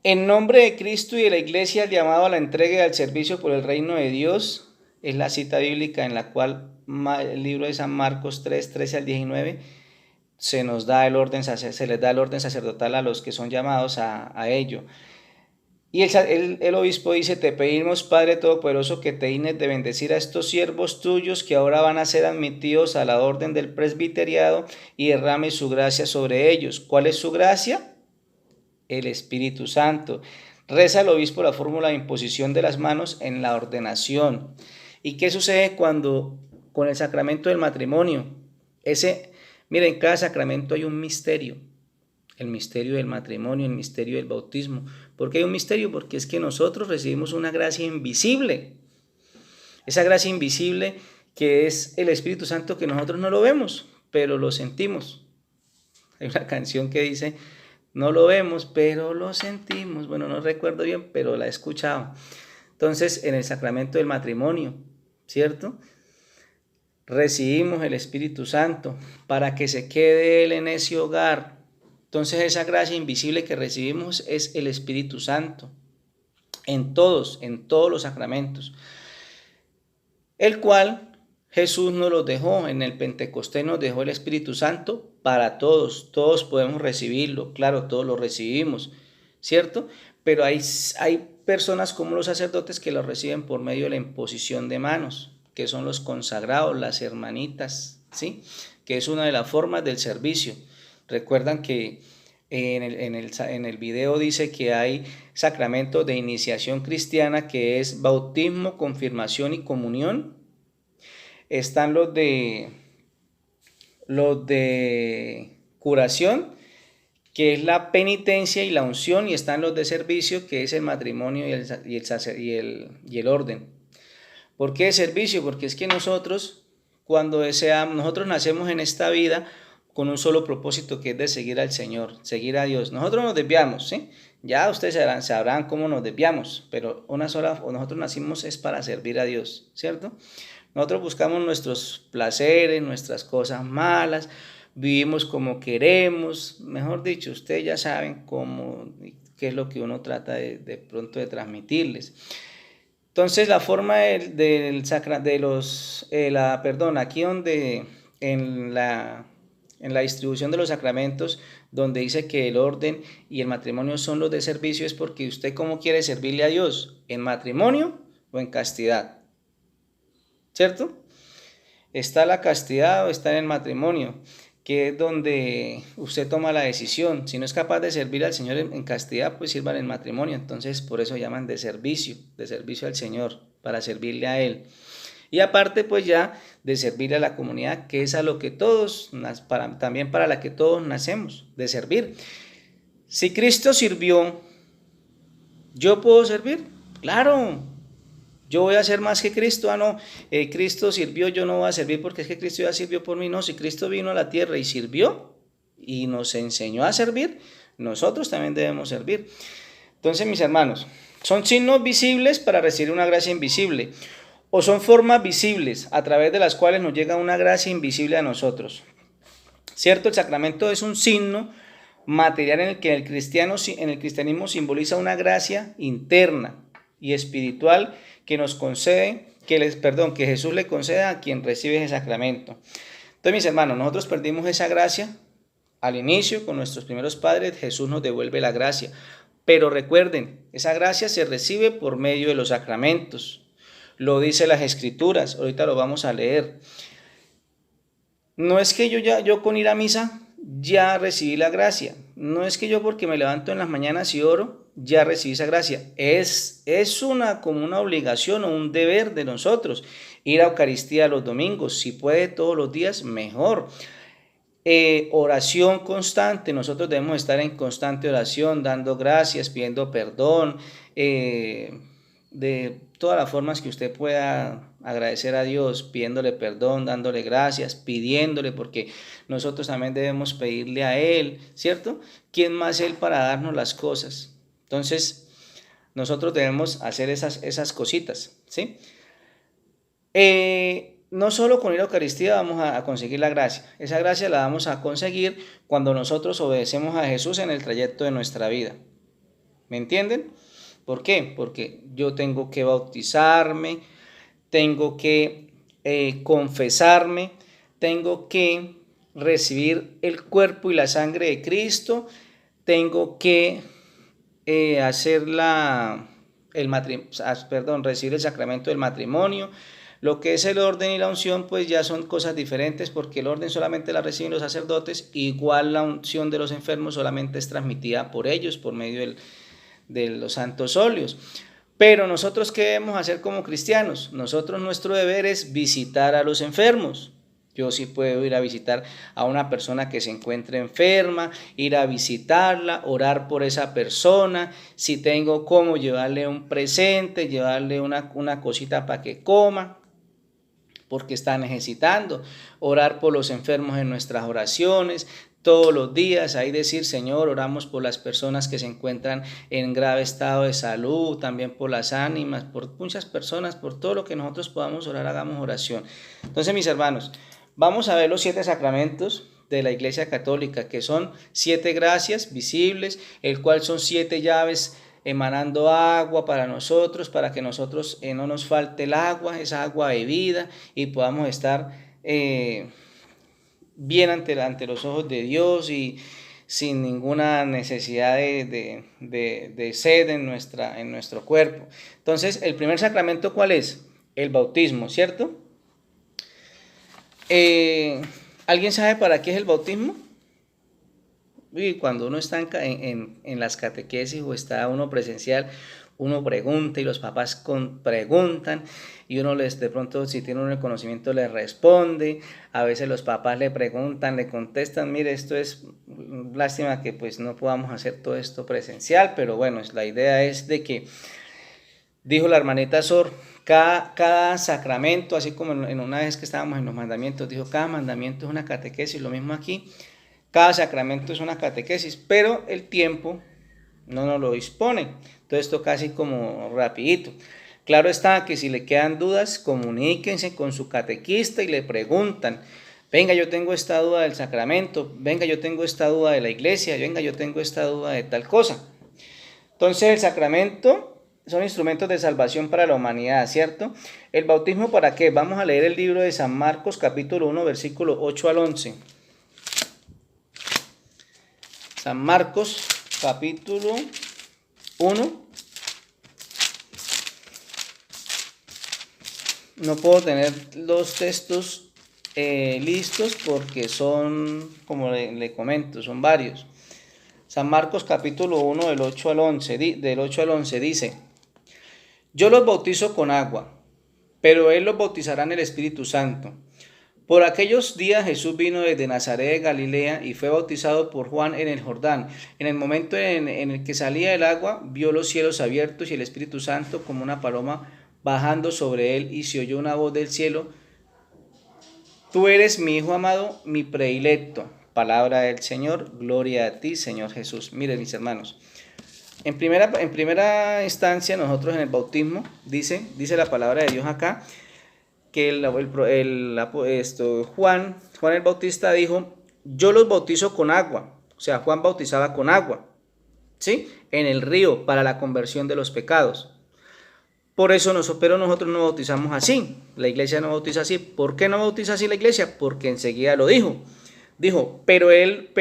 en nombre de Cristo y de la Iglesia, el llamado a la entrega y al servicio por el reino de Dios, es la cita bíblica en la cual el libro de San Marcos 3, 13 al 19, se les da el orden sacerdotal a los que son llamados a ello. Y el obispo dice: te pedimos, Padre Todopoderoso, que te dignes de bendecir a estos siervos tuyos que ahora van a ser admitidos a la orden del presbiteriado y derrame su gracia sobre ellos. ¿Cuál es su gracia? El Espíritu Santo. Reza el obispo la fórmula de imposición de las manos en la ordenación. ¿Y qué sucede con el sacramento del matrimonio? Miren, en cada sacramento hay un misterio. El misterio del matrimonio, el misterio del bautismo. ¿Por qué hay un misterio? Porque es que nosotros recibimos una gracia invisible. Esa gracia invisible que es el Espíritu Santo, que nosotros no lo vemos, pero lo sentimos. Hay una canción que dice: no lo vemos, pero lo sentimos. Bueno, no recuerdo bien, pero la he escuchado. Entonces, en el sacramento del matrimonio, ¿cierto? Recibimos el Espíritu Santo para que se quede Él en ese hogar. Entonces, esa gracia invisible que recibimos es el Espíritu Santo en todos los sacramentos, el cual Jesús nos lo dejó en el Pentecostés, nos dejó el Espíritu Santo para todos. Todos podemos recibirlo, claro, todos lo recibimos, ¿cierto? Pero hay personas como los sacerdotes que lo reciben por medio de la imposición de manos, que son los consagrados, las hermanitas, ¿sí? Que es una de las formas del servicio. Recuerdan que en el video dice que hay sacramentos de iniciación cristiana, que es bautismo, confirmación y comunión. Están los de curación, que es la penitencia y la unción, y están los de servicio, que es el matrimonio y el orden. ¿Por qué servicio? Porque es que nosotros nacemos en esta vida con un solo propósito, que es de seguir al Señor, seguir a Dios. Nosotros nos desviamos, ¿sí? Ya ustedes sabrán cómo nos desviamos, pero nosotros nacimos es para servir a Dios, ¿cierto? Nosotros buscamos nuestros placeres, nuestras cosas malas, vivimos como queremos, mejor dicho, ustedes ya saben qué es lo que uno trata de pronto de transmitirles. Entonces, la forma aquí donde en la distribución de los sacramentos, donde dice que el orden y el matrimonio son los de servicio, es porque usted cómo quiere servirle a Dios, en matrimonio o en castidad, ¿cierto? Está la castidad o está en el matrimonio, que es donde usted toma la decisión. Si no es capaz de servir al Señor en castidad, pues sirva en el matrimonio. Entonces, por eso llaman de servicio al Señor, para servirle a Él. Y aparte, pues ya de servirle a la comunidad, que es a lo que también para la que todos nacemos, de servir. Si Cristo sirvió ¿Yo puedo servir? Claro. Yo voy a ser más que Cristo. No, Cristo sirvió, yo no voy a servir porque es que Cristo ya sirvió por mí. No, si Cristo vino a la tierra y sirvió y nos enseñó a servir, nosotros también debemos servir. Entonces, mis hermanos, son signos visibles para recibir una gracia invisible, o son formas visibles a través de las cuales nos llega una gracia invisible a nosotros. ¿Cierto? El sacramento es un signo material en el que el cristianismo simboliza una gracia interna y espiritual que nos concede, que Jesús le concede a quien recibe ese sacramento. Entonces, mis hermanos, nosotros perdimos esa gracia al inicio con nuestros primeros padres. Jesús nos devuelve la gracia, pero recuerden, esa gracia se recibe por medio de los sacramentos. Lo dice las Escrituras, ahorita lo vamos a leer. No es que yo con ir a misa ya recibí la gracia. No es que yo porque me levanto en las mañanas y oro ya recibí esa gracia. Es como una obligación o un deber de nosotros ir a Eucaristía los domingos. Si puede todos los días, mejor. Oración constante. Nosotros debemos estar en constante oración, dando gracias, pidiendo perdón, de todas las formas que usted pueda agradecer a Dios, pidiéndole perdón, dándole gracias, pidiéndole, porque nosotros también debemos pedirle a Él, ¿cierto? ¿Quién más Él para darnos las cosas? Entonces, nosotros debemos hacer esas cositas, ¿sí? No solo con ir a Eucaristía vamos a conseguir la gracia. Esa gracia la vamos a conseguir cuando nosotros obedecemos a Jesús en el trayecto de nuestra vida. ¿Me entienden? ¿Por qué? Porque yo tengo que bautizarme, tengo que confesarme, tengo que recibir el cuerpo y la sangre de Cristo, tengo que recibir el sacramento del matrimonio. Lo que es el orden y la unción, pues ya son cosas diferentes, porque el orden solamente la reciben los sacerdotes, igual la unción de los enfermos solamente es transmitida por ellos, por medio de los santos óleos. Pero nosotros, ¿qué debemos hacer como cristianos? Nuestro deber es visitar a los enfermos. Yo sí puedo ir a visitar a una persona que se encuentre enferma, ir a visitarla, orar por esa persona. Si tengo cómo, llevarle un presente, llevarle una cosita para que coma, porque está necesitando. Orar por los enfermos en nuestras oraciones, todos los días, ahí decir: Señor, oramos por las personas que se encuentran en grave estado de salud, también por las ánimas, por muchas personas, por todo lo que nosotros podamos orar, hagamos oración. Entonces, mis hermanos, vamos a ver los 7 sacramentos de la Iglesia Católica, que son 7 gracias visibles, el cual son 7 llaves emanando agua para nosotros, para que nosotros no nos falte el agua, esa agua de vida, y podamos estar bien ante los ojos de Dios y sin ninguna necesidad de sed en nuestro cuerpo. Entonces, el primer sacramento, ¿cuál es? El bautismo, ¿cierto? ¿Alguien sabe para qué es el bautismo? Y cuando uno está en las catequesis o está uno presencial, uno pregunta y los papás preguntan y uno de pronto, si tiene uno el conocimiento, le responde. A veces los papás le preguntan, le contestan: mire, esto es lástima que pues no podamos hacer todo esto presencial, pero bueno, la idea es de que, dijo la hermanita Sor, cada sacramento, así como en una vez que estábamos en los mandamientos, dijo: cada mandamiento es una catequesis. Lo mismo aquí, cada sacramento es una catequesis, pero el tiempo no nos lo dispone. Entonces esto casi como rapidito. Claro está que si le quedan dudas, comuníquense con su catequista y le preguntan: venga, yo tengo esta duda del sacramento, venga, yo tengo esta duda de la iglesia, venga, yo tengo esta duda de tal cosa. Entonces el sacramento son instrumentos de salvación para la humanidad, ¿cierto? ¿El bautismo para qué? Vamos a leer el libro de San Marcos, capítulo 1, versículo 8 al 11. San Marcos, capítulo 1. No puedo tener los textos listos porque son, como le comento, son varios. San Marcos capítulo 1 del 8 al 11 dice: yo los bautizo con agua, pero Él los bautizará en el Espíritu Santo. Por aquellos días Jesús vino desde Nazaret de Galilea y fue bautizado por Juan en el Jordán. En el momento en el que salía del agua, vio los cielos abiertos y el Espíritu Santo como una paloma bajando sobre él, y se oyó una voz del cielo: Tú eres mi Hijo amado, mi predilecto. Palabra del Señor, gloria a ti, Señor Jesús. Miren, mis hermanos, en primera instancia, nosotros en el bautismo, dice la palabra de Dios acá, que Juan el Bautista dijo: yo los bautizo con agua. O sea, Juan bautizaba con agua, ¿sí? En el río para la conversión de los pecados. Pero nosotros no bautizamos así. La iglesia no bautiza así. ¿Por qué no bautiza así la iglesia? Porque enseguida lo dijo. Dijo, pero él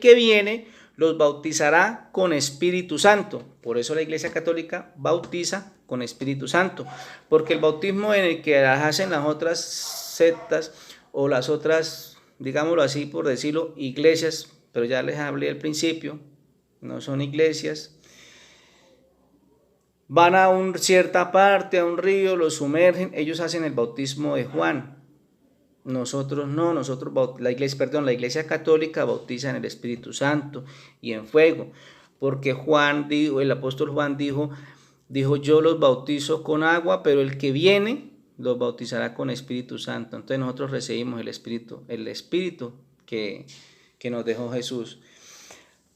que viene los bautizará con Espíritu Santo. Por eso la Iglesia Católica bautiza con Espíritu Santo. Porque el bautismo en el que hacen las otras sectas o las otras, digámoslo así por decirlo, iglesias, pero ya les hablé al principio, no son iglesias, van a cierta parte, a un río, lo sumergen, ellos hacen el bautismo de Juan. Nosotros no, la Iglesia Católica bautiza en el Espíritu Santo y en fuego, porque el apóstol Juan dijo, yo los bautizo con agua, pero el que viene los bautizará con Espíritu Santo. Entonces nosotros recibimos el Espíritu que nos dejó Jesús.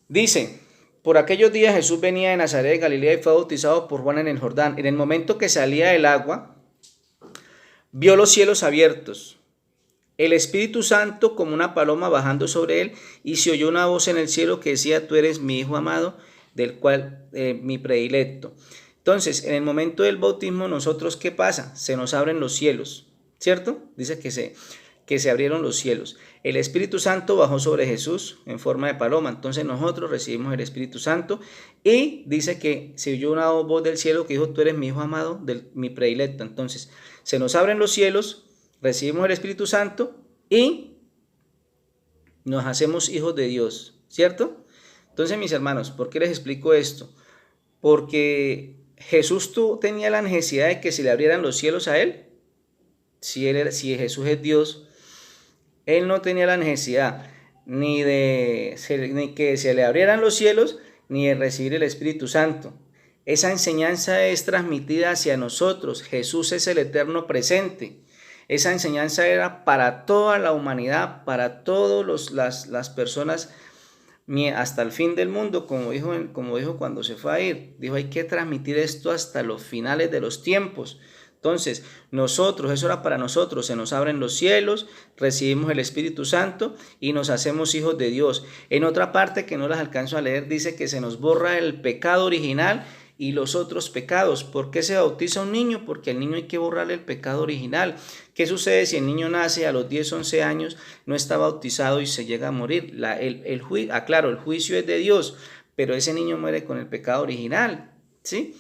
Dice, por aquellos días Jesús venía de Nazaret de Galilea y fue bautizado por Juan en el Jordán. En el momento que salía del agua, vio los cielos abiertos, el Espíritu Santo como una paloma bajando sobre él, y se oyó una voz en el cielo que decía: tú eres mi Hijo amado, del cual mi predilecto. Entonces, en el momento del bautismo, nosotros, ¿qué pasa? Se nos abren los cielos, ¿cierto? Dice que se abrieron los cielos. El Espíritu Santo bajó sobre Jesús en forma de paloma. Entonces nosotros recibimos el Espíritu Santo, y dice que se oyó una voz del cielo que dijo: tú eres mi Hijo amado, mi predilecto. Entonces, se nos abren los cielos, recibimos el Espíritu Santo y nos hacemos hijos de Dios, ¿cierto? Entonces, mis hermanos, ¿por qué les explico esto? Porque Jesús tenía la necesidad de que se le abrieran los cielos a él. Si Jesús es Dios, él no tenía la necesidad ni que se le abrieran los cielos, ni de recibir el Espíritu Santo. Esa enseñanza es transmitida hacia nosotros. Jesús es el eterno presente. Esa enseñanza era para toda la humanidad, para todas las personas, hasta el fin del mundo, como dijo cuando se fue a ir. Dijo: hay que transmitir esto hasta los finales de los tiempos. Entonces, eso era para nosotros. Se nos abren los cielos, recibimos el Espíritu Santo y nos hacemos hijos de Dios. En otra parte, que no las alcanzo a leer, dice que se nos borra el pecado original y los otros pecados. ¿Por qué se bautiza un niño? Porque al niño hay que borrarle el pecado original. ¿Qué sucede si el niño nace a los 10, 11 años, no está bautizado y se llega a morir? Claro, el juicio es de Dios, pero ese niño muere con el pecado original, ¿sí?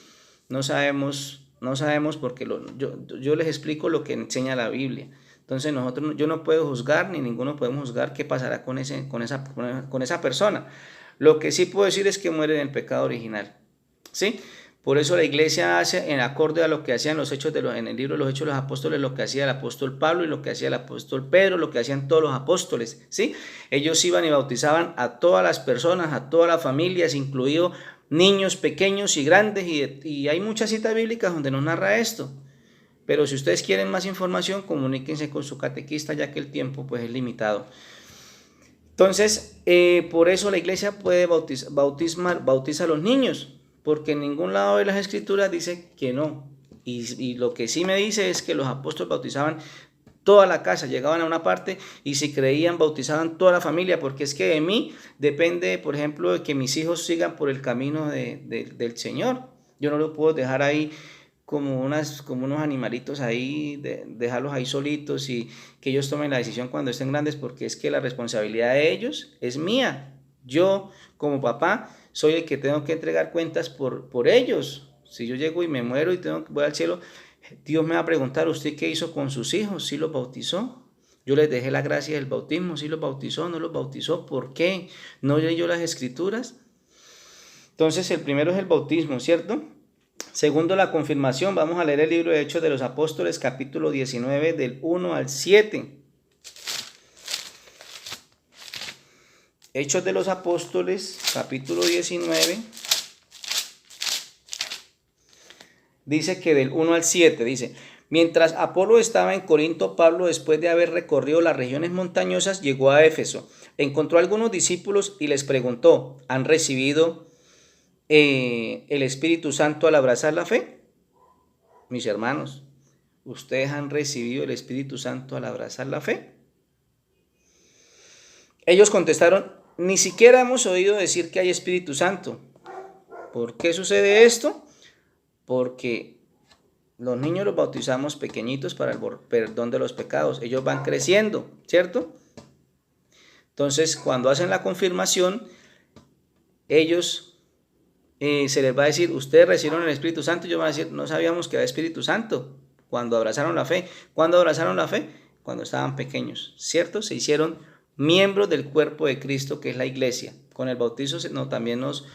No sabemos porque yo les explico lo que enseña la Biblia. Entonces yo no puedo juzgar, ni ninguno podemos juzgar qué pasará con esa persona. Lo que sí puedo decir es que muere en el pecado original, ¿sí? Por eso la iglesia hace, en acorde a lo que hacían en el libro de los Hechos de los Apóstoles, lo que hacía el apóstol Pablo y lo que hacía el apóstol Pedro, lo que hacían todos los apóstoles, ¿sí? Ellos iban y bautizaban a todas las personas, a todas las familias, incluidos niños pequeños y grandes, y hay muchas citas bíblicas donde nos narra esto. Pero si ustedes quieren más información, comuníquense con su catequista, ya que el tiempo pues es limitado. Entonces, por eso la iglesia puede bautiza a los niños, porque en ningún lado de las escrituras dice que no. Y lo que sí me dice es que los apóstoles bautizaban toda la casa, llegaban a una parte y si creían bautizaban toda la familia, porque es que de mí depende, por ejemplo, de que mis hijos sigan por el camino del Señor. Yo no los puedo dejar ahí como unos animalitos ahí, dejarlos ahí solitos y que ellos tomen la decisión cuando estén grandes, porque es que la responsabilidad de ellos es mía. Yo, como papá, soy el que tengo que entregar cuentas por ellos. Si yo llego y me muero y voy al cielo, Dios me va a preguntar: ¿usted qué hizo con sus hijos? ¿Sí los bautizó? Yo les dejé la gracia del bautismo. ¿Sí los bautizó? ¿No los bautizó? ¿Por qué? ¿No leyó las escrituras? Entonces, el primero es el bautismo, ¿cierto? Segundo, la confirmación. Vamos a leer el libro de Hechos de los Apóstoles, capítulo 19, del 1 al 7. Hechos de los Apóstoles, capítulo 19, dice que del 1 al 7, dice: mientras Apolo estaba en Corinto, Pablo, después de haber recorrido las regiones montañosas, llegó a Éfeso. Encontró a algunos discípulos y les preguntó: ¿han recibido el Espíritu Santo al abrazar la fe? Mis hermanos, ¿ustedes han recibido el Espíritu Santo al abrazar la fe? Ellos contestaron: ni siquiera hemos oído decir que hay Espíritu Santo. ¿Por qué sucede esto? Porque los niños los bautizamos pequeñitos para el perdón de los pecados. Ellos van creciendo, ¿cierto? Entonces, cuando hacen la confirmación, ellos se les va a decir: ustedes recibieron el Espíritu Santo. Ellos van a decir: no sabíamos que había Espíritu Santo. Cuando abrazaron la fe. ¿Cuándo abrazaron la fe? Cuando estaban pequeños, ¿cierto? Se hicieron miembros del cuerpo de Cristo, que es la iglesia. Con el bautizo también nos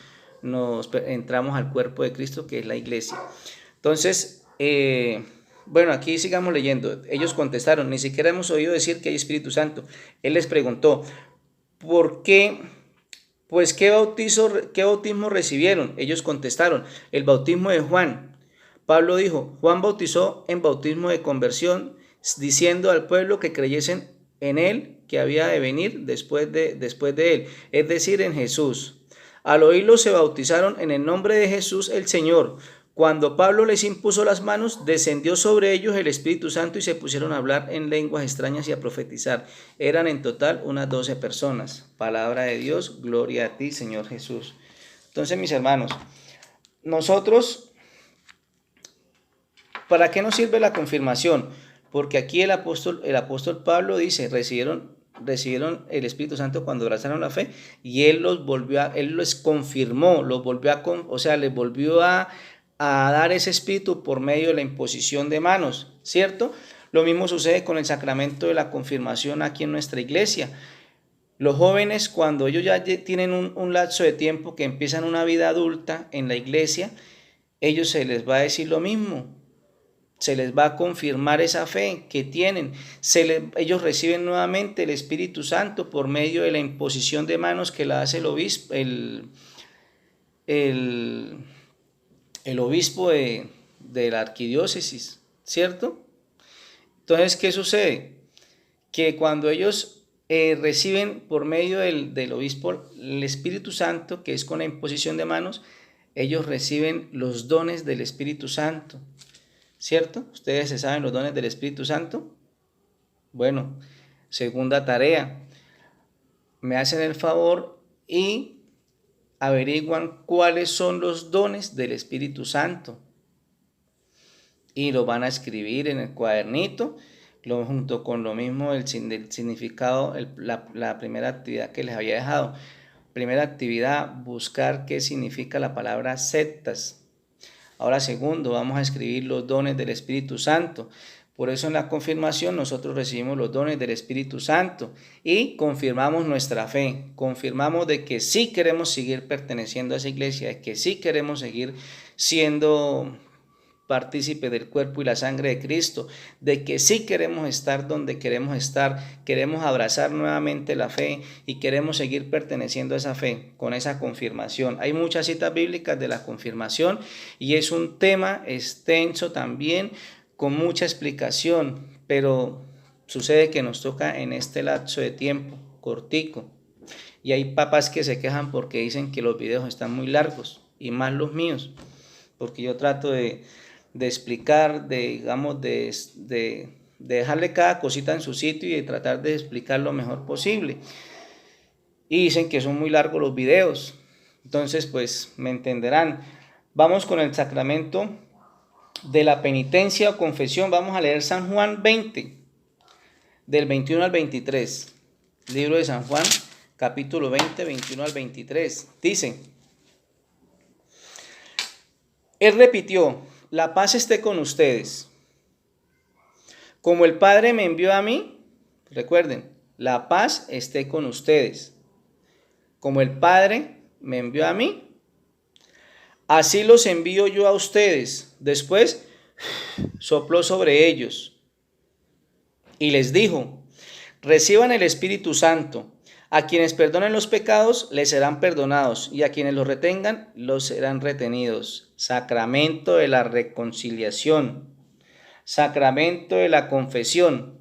entramos al cuerpo de Cristo, que es la iglesia. Entonces, bueno, aquí sigamos leyendo. Ellos contestaron: ni siquiera hemos oído decir que hay Espíritu Santo. Él les preguntó: ¿por qué? Pues, ¿qué bautismo recibieron? Ellos contestaron: el bautismo de Juan. Pablo dijo: Juan bautizó en bautismo de conversión, diciendo al pueblo que creyesen en él, que había de venir después de él, es decir, en Jesús. Al oírlo se bautizaron en el nombre de Jesús el Señor. Cuando Pablo les impuso las manos, descendió sobre ellos el Espíritu Santo y se pusieron a hablar en lenguas extrañas y a profetizar. Eran en total unas 12 personas. Palabra de Dios, gloria a ti, Señor Jesús. Entonces, mis hermanos, nosotros, ¿para qué nos sirve la confirmación? Porque aquí el apóstol Pablo dice: recibieron el Espíritu Santo cuando abrazaron la fe, y él les confirmó, les volvió a dar ese espíritu por medio de la imposición de manos, ¿cierto? Lo mismo sucede con el sacramento de la confirmación aquí en nuestra iglesia. Los jóvenes, cuando ellos ya tienen un lapso de tiempo que empiezan una vida adulta en la iglesia, ellos se les va a decir lo mismo. Se les va a confirmar esa fe que tienen. Ellos reciben nuevamente el Espíritu Santo por medio de la imposición de manos que la hace el obispo, el obispo de la arquidiócesis, ¿cierto? Entonces, ¿qué sucede? Que cuando ellos reciben por medio del obispo el Espíritu Santo, que es con la imposición de manos, ellos reciben los dones del Espíritu Santo, ¿cierto? ¿Ustedes se saben los dones del Espíritu Santo? Bueno, segunda tarea. Me hacen el favor y averiguan cuáles son los dones del Espíritu Santo. Y lo van a escribir en el cuadernito, junto con lo mismo del significado, la primera actividad que les había dejado. Primera actividad, buscar qué significa la palabra sectas. Ahora, segundo, vamos a escribir los dones del Espíritu Santo. Por eso en la confirmación nosotros recibimos los dones del Espíritu Santo y confirmamos nuestra fe. Confirmamos de que sí queremos seguir perteneciendo a esa iglesia, de que sí queremos seguir siendo partícipe del cuerpo y la sangre de Cristo, de que sí queremos estar donde queremos estar, queremos abrazar nuevamente la fe y queremos seguir perteneciendo a esa fe con esa confirmación. Hay muchas citas bíblicas de la confirmación y es un tema extenso también, con mucha explicación, pero sucede que nos toca en este lapso de tiempo cortico, y hay papás que se quejan porque dicen que los videos están muy largos, y más los míos, porque yo trato de explicar, de dejarle cada cosita en su sitio y de tratar de explicar lo mejor posible, y dicen que son muy largos los videos. Entonces, pues me entenderán. Vamos con el sacramento de la penitencia o confesión. Vamos a leer San Juan 20, del 21 al 23. Libro de San Juan, capítulo 20, 21 al 23. Dice: Él repitió: la paz esté con ustedes. Como el Padre me envió a mí, recuerden, la paz esté con ustedes. Como el Padre me envió a mí, así los envío yo a ustedes. Después sopló sobre ellos y les dijo: reciban el Espíritu Santo. A quienes perdonen los pecados, les serán perdonados, y a quienes los retengan, los serán retenidos. Sacramento de la reconciliación. Sacramento de la confesión.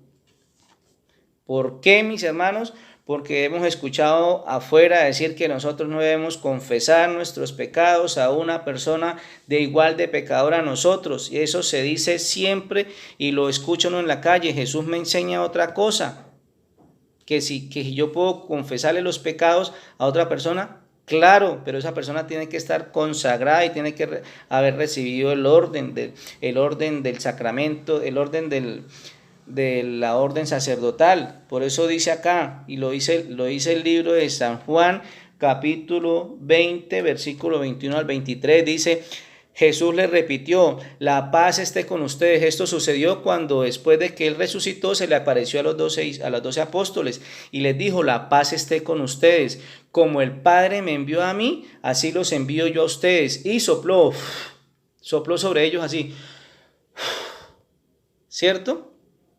¿Por qué, mis hermanos? Porque hemos escuchado afuera decir que nosotros no debemos confesar nuestros pecados a una persona de igual de pecadora a nosotros. Y eso se dice siempre y lo escucho uno en la calle. Jesús me enseña otra cosa. Que si yo puedo confesarle los pecados a otra persona, claro, pero esa persona tiene que estar consagrada y tiene que haber recibido el orden del sacramento, el orden de la orden sacerdotal. Por eso dice acá, y lo dice el libro de San Juan, capítulo 20, versículo 21 al 23, dice: Jesús le repitió: la paz esté con ustedes. Esto sucedió cuando, después de que él resucitó, se le apareció a los 12 apóstoles y les dijo: la paz esté con ustedes. Como el Padre me envió a mí, así los envío yo a ustedes. Y sopló sobre ellos así, ¿cierto?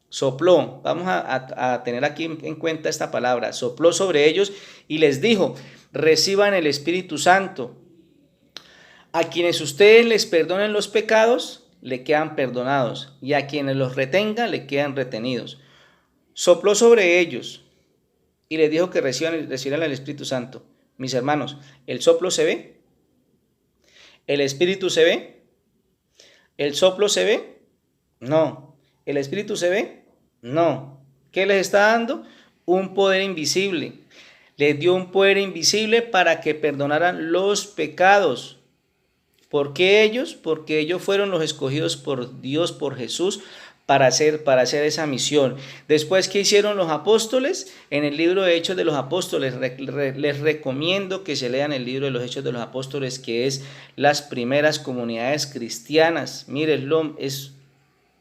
Sopló, vamos a tener aquí en cuenta esta palabra, sopló sobre ellos y les dijo: reciban el Espíritu Santo. A quienes ustedes les perdonen los pecados, le quedan perdonados, y a quienes los retengan, le quedan retenidos. Sopló sobre ellos y les dijo que reciban el Espíritu Santo. Mis hermanos, ¿el soplo se ve? ¿El Espíritu se ve? ¿El soplo se ve? No. ¿El Espíritu se ve? No. ¿Qué les está dando? Un poder invisible. Les dio un poder invisible para que perdonaran los pecados. ¿Por qué ellos? Porque ellos fueron los escogidos por Dios, por Jesús, para hacer esa misión. Después, ¿qué hicieron los apóstoles? En el libro de Hechos de los Apóstoles, les recomiendo que se lean el libro de los Hechos de los Apóstoles, que es las primeras comunidades cristianas. Mírenlo, es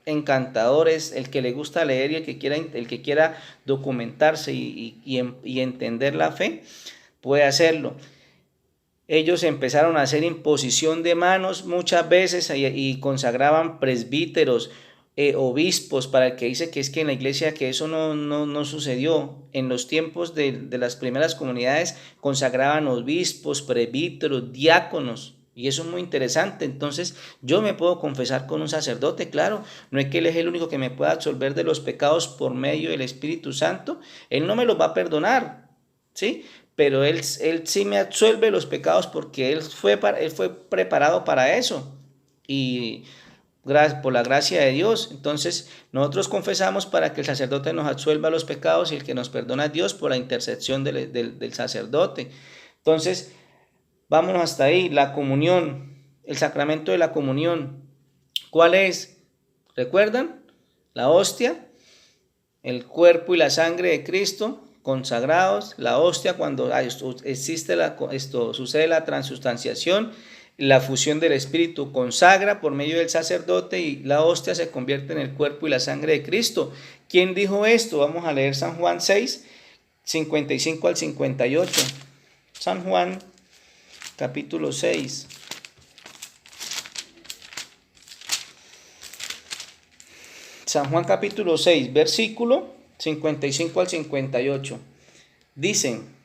encantador, es el que le gusta leer y el que quiera documentarse y entender la fe, puede hacerlo. Ellos empezaron a hacer imposición de manos muchas veces y consagraban presbíteros, obispos, para el que dice que es que en la iglesia que eso no sucedió. En los tiempos de las primeras comunidades consagraban obispos, presbíteros, diáconos, y eso es muy interesante. Entonces yo me puedo confesar con un sacerdote, claro, no es que él es el único que me pueda absolver de los pecados por medio del Espíritu Santo, él no me los va a perdonar, ¿sí? Pero él sí me absuelve los pecados porque él fue preparado para eso, y por la gracia de Dios. Entonces nosotros confesamos para que el sacerdote nos absuelva los pecados, y el que nos perdona es Dios por la intercesión del sacerdote. Entonces vámonos hasta ahí. La comunión, el sacramento de la comunión, ¿cuál es? ¿Recuerdan? La hostia, el cuerpo y la sangre de Cristo consagrados. La hostia, cuando sucede la transustanciación, la fusión del Espíritu consagra por medio del sacerdote, y la hostia se convierte en el cuerpo y la sangre de Cristo. ¿Quién dijo esto? Vamos a leer San Juan 6, 55 al 58. San Juan, capítulo 6. San Juan capítulo 6, versículo 55 al 58. Dicen,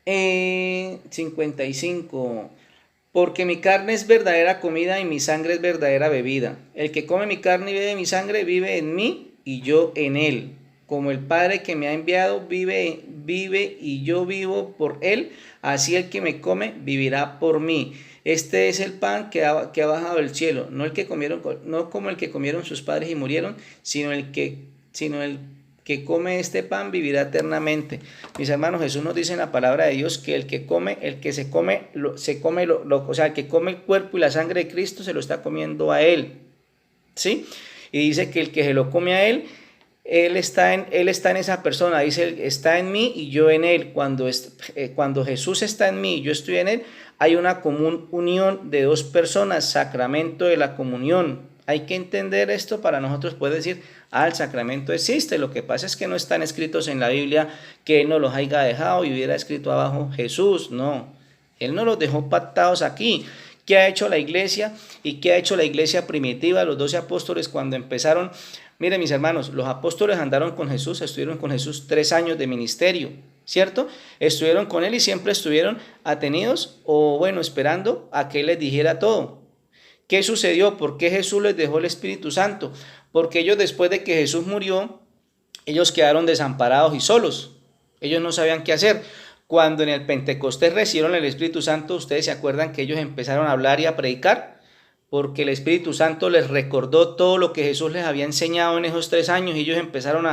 55, porque mi carne es verdadera comida y mi sangre es verdadera bebida. El que come mi carne y bebe mi sangre vive en mí y yo en él. Como el Padre que me ha enviado vive y yo vivo por él, así el que me come vivirá por mí. Este es el pan que ha bajado del cielo, no como el que comieron sus padres y murieron, sino el que come este pan vivirá eternamente. Mis hermanos, Jesús nos dice en la palabra de Dios que el que come el cuerpo y la sangre de Cristo se lo está comiendo a él, ¿sí? Y dice que el que se lo come a él está en esa persona. Dice, está en mí y yo en él. Cuando Jesús está en mí y yo estoy en él, hay una común unión de dos personas, sacramento de la comunión. Hay que entender esto para nosotros poder decir, el sacramento existe. Lo que pasa es que no están escritos en la Biblia que Él nos los haya dejado y hubiera escrito abajo Jesús. No, Él nos los dejó pactados aquí. ¿Qué ha hecho la iglesia? ¿Y qué ha hecho la iglesia primitiva? Los 12 apóstoles, cuando empezaron Miren, mis hermanos, los apóstoles andaron con Jesús, estuvieron con Jesús 3 años de ministerio, ¿cierto? Estuvieron con él y siempre estuvieron atenidos o bueno, esperando a que él les dijera todo. ¿Qué sucedió? ¿Por qué Jesús les dejó el Espíritu Santo? Porque ellos, después de que Jesús murió, ellos quedaron desamparados y solos. Ellos no sabían qué hacer. Cuando en el Pentecostés recibieron el Espíritu Santo, ustedes se acuerdan que ellos empezaron a hablar y a predicar, porque el Espíritu Santo les recordó todo lo que Jesús les había enseñado en esos 3 años y ellos empezaron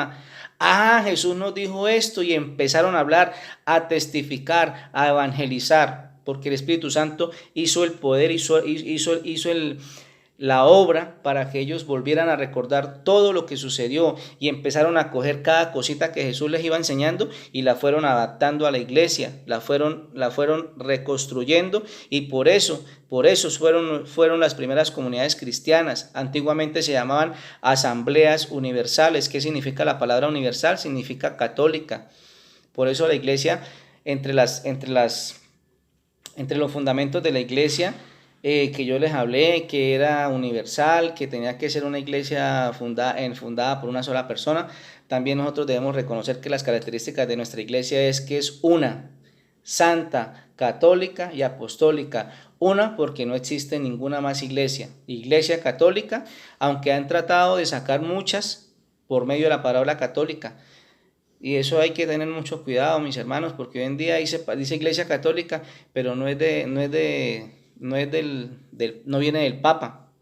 Jesús nos dijo esto, y empezaron a hablar, a testificar, a evangelizar, porque el Espíritu Santo hizo el poder, hizo la obra para que ellos volvieran a recordar todo lo que sucedió y empezaron a coger cada cosita que Jesús les iba enseñando y la fueron adaptando a la iglesia, la fueron reconstruyendo, y por eso fueron las primeras comunidades cristianas. Antiguamente se llamaban asambleas universales. ¿Qué significa la palabra universal? Significa católica. Por eso la iglesia, entre los fundamentos de la iglesia, que yo les hablé, que era universal, que tenía que ser una iglesia fundada por una sola persona, también nosotros debemos reconocer que las características de nuestra iglesia es que es una, santa, católica y apostólica. Una, porque no existe ninguna más iglesia católica, aunque han tratado de sacar muchas por medio de la palabra católica. Y eso hay que tener mucho cuidado, mis hermanos, porque hoy en día dice iglesia católica, pero no viene del Papa.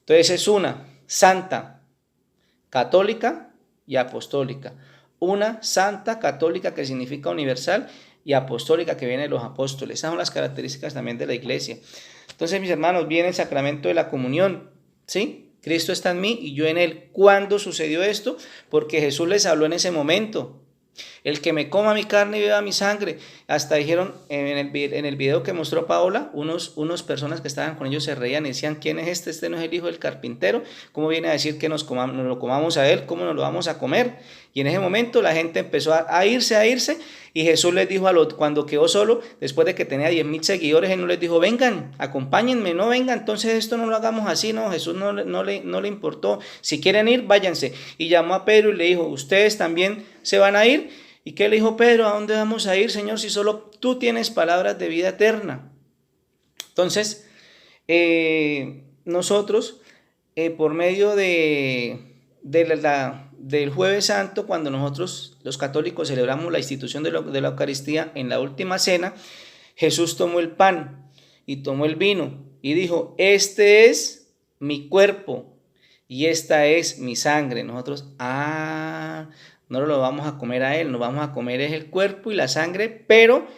Entonces es una, santa, católica y apostólica. Una, santa, católica, que significa universal, y apostólica, que viene de los apóstoles. Esas son las características también de la iglesia. Entonces, mis hermanos, viene el sacramento de la comunión, ¿sí? Cristo está en mí y yo en él. ¿Cuándo sucedió esto? Porque Jesús les habló en ese momento. El que me coma mi carne y beba mi sangre. Hasta dijeron en el video que mostró Paola, unos personas que estaban con ellos se reían y decían: ¿quién es este? Este no es el hijo del carpintero. ¿Cómo viene a decir que nos lo comamos a él? ¿Cómo nos lo vamos a comer? Y en ese momento la gente empezó a irse, y Jesús les dijo cuando quedó solo, después de que tenía 10,000 seguidores, él no les dijo: vengan, acompáñenme, no vengan, entonces esto no lo hagamos así. No, Jesús no le importó. Si quieren ir, váyanse. Y llamó a Pedro y le dijo: ustedes también se van a ir. ¿Y qué le dijo Pedro? ¿A dónde vamos a ir, Señor, si solo tú tienes palabras de vida eterna? Entonces, nosotros, por medio del Jueves Santo, cuando nosotros los católicos celebramos la institución de la Eucaristía, en la última cena, Jesús tomó el pan y tomó el vino y dijo: este es mi cuerpo y esta es mi sangre. Nosotros, no lo vamos a comer a él, nos vamos a comer es el cuerpo y la sangre, pero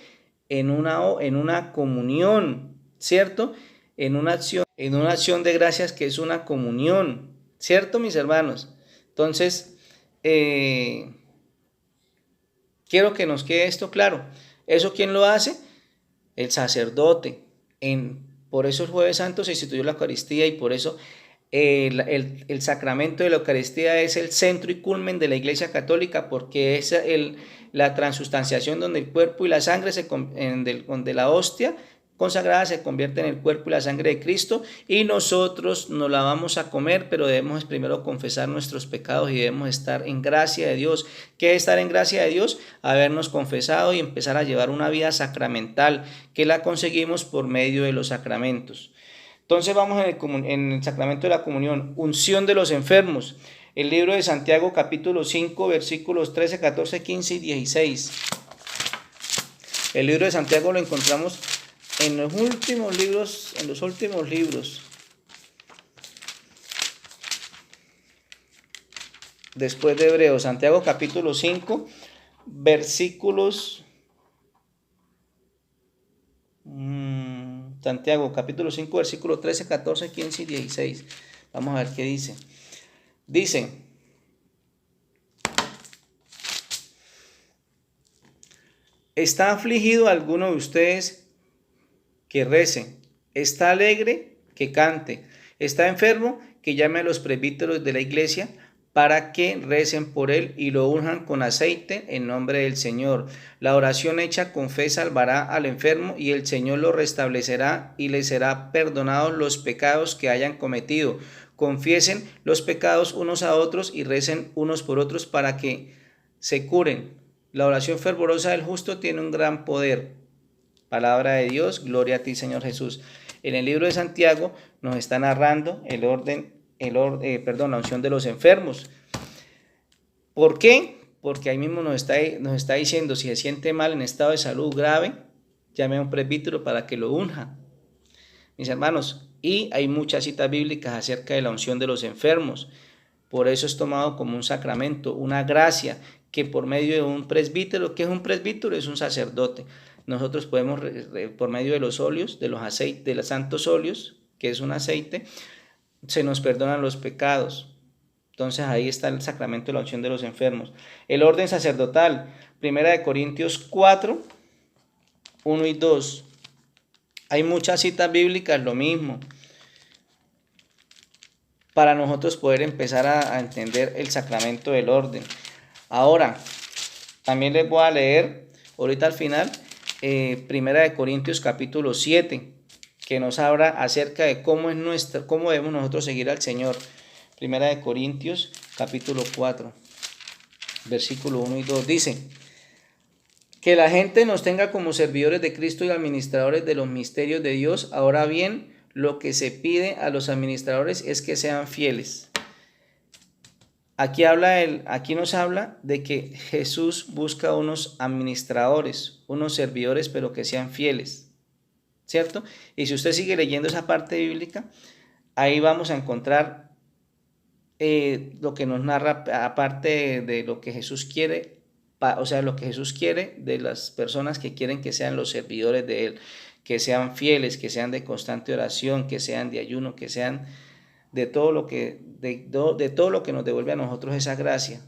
en una comunión, ¿cierto? En una acción de gracias, que es una comunión, ¿cierto, mis hermanos? Entonces, quiero que nos quede esto claro. ¿Eso quién lo hace? El sacerdote. Por eso el Jueves Santo se instituyó la Eucaristía, y por eso el sacramento de la Eucaristía es el centro y culmen de la Iglesia Católica, porque es la transustanciación donde el cuerpo y la sangre, donde la hostia consagrada se convierte en el cuerpo y la sangre de Cristo, y nosotros nos la vamos a comer, pero debemos primero confesar nuestros pecados y debemos estar en gracia de Dios. ¿Qué es estar en gracia de Dios? Habernos confesado y empezar a llevar una vida sacramental, que la conseguimos por medio de los sacramentos. Entonces vamos en el sacramento de la comunión. Unción de los enfermos. El libro de Santiago, capítulo 5, versículos 13, 14, 15 y 16. El libro de Santiago lo encontramos en los últimos libros. Después de Hebreos. Santiago, capítulo 5, versículos... Santiago, capítulo 5, versículos 13, 14, 15 y 16. Vamos a ver qué dice. Dice: ¿está afligido alguno de ustedes? Que rece. ¿Está alegre? Que cante. ¿Está enfermo? Que llame a los presbíteros de la iglesia para que recen por él y lo unjan con aceite en nombre del Señor. La oración hecha con fe salvará al enfermo, y el Señor lo restablecerá y le será perdonados los pecados que hayan cometido. confiesen los pecados unos a otros y recen unos por otros para que se curen. La oración fervorosa del justo tiene un gran poder. Palabra de Dios, gloria a ti, Señor Jesús. En el libro de Santiago nos está narrando la unción de los enfermos. ¿Por qué? Porque ahí mismo nos está diciendo, si se siente mal en estado de salud grave, llame a un presbítero para que lo unja. Mis hermanos, y hay muchas citas bíblicas acerca de la unción de los enfermos. Por eso es tomado como un sacramento, una gracia, que por medio de un presbítero, ¿qué es un presbítero? Es un sacerdote. Nosotros podemos, por medio de los óleos, de los aceites, de los santos óleos, que es un aceite, se nos perdonan los pecados. Entonces ahí está el sacramento de la unción de los enfermos. El orden sacerdotal, 1 Corintios 4, 1 y 2. Hay muchas citas bíblicas, lo mismo, para nosotros poder empezar a entender el sacramento del orden. Ahora, también les voy a leer, ahorita al final, 1 Corintios capítulo 7, que nos habla acerca de cómo debemos nosotros seguir al Señor. 1 Corintios capítulo 4, versículo 1 y 2, dice: que la gente nos tenga como servidores de Cristo y administradores de los misterios de Dios. Ahora bien, lo que se pide a los administradores es que sean fieles. Aquí nos habla de que Jesús busca unos administradores, unos servidores, pero que sean fieles, ¿cierto? Y si usted sigue leyendo esa parte bíblica, ahí vamos a encontrar lo que nos narra, aparte de lo que Jesús quiere, o sea, lo que Jesús quiere de las personas que quieren que sean los servidores de Él, que sean fieles, que sean de constante oración, que sean de ayuno, que sean de todo lo que nos devuelve a nosotros esa gracia.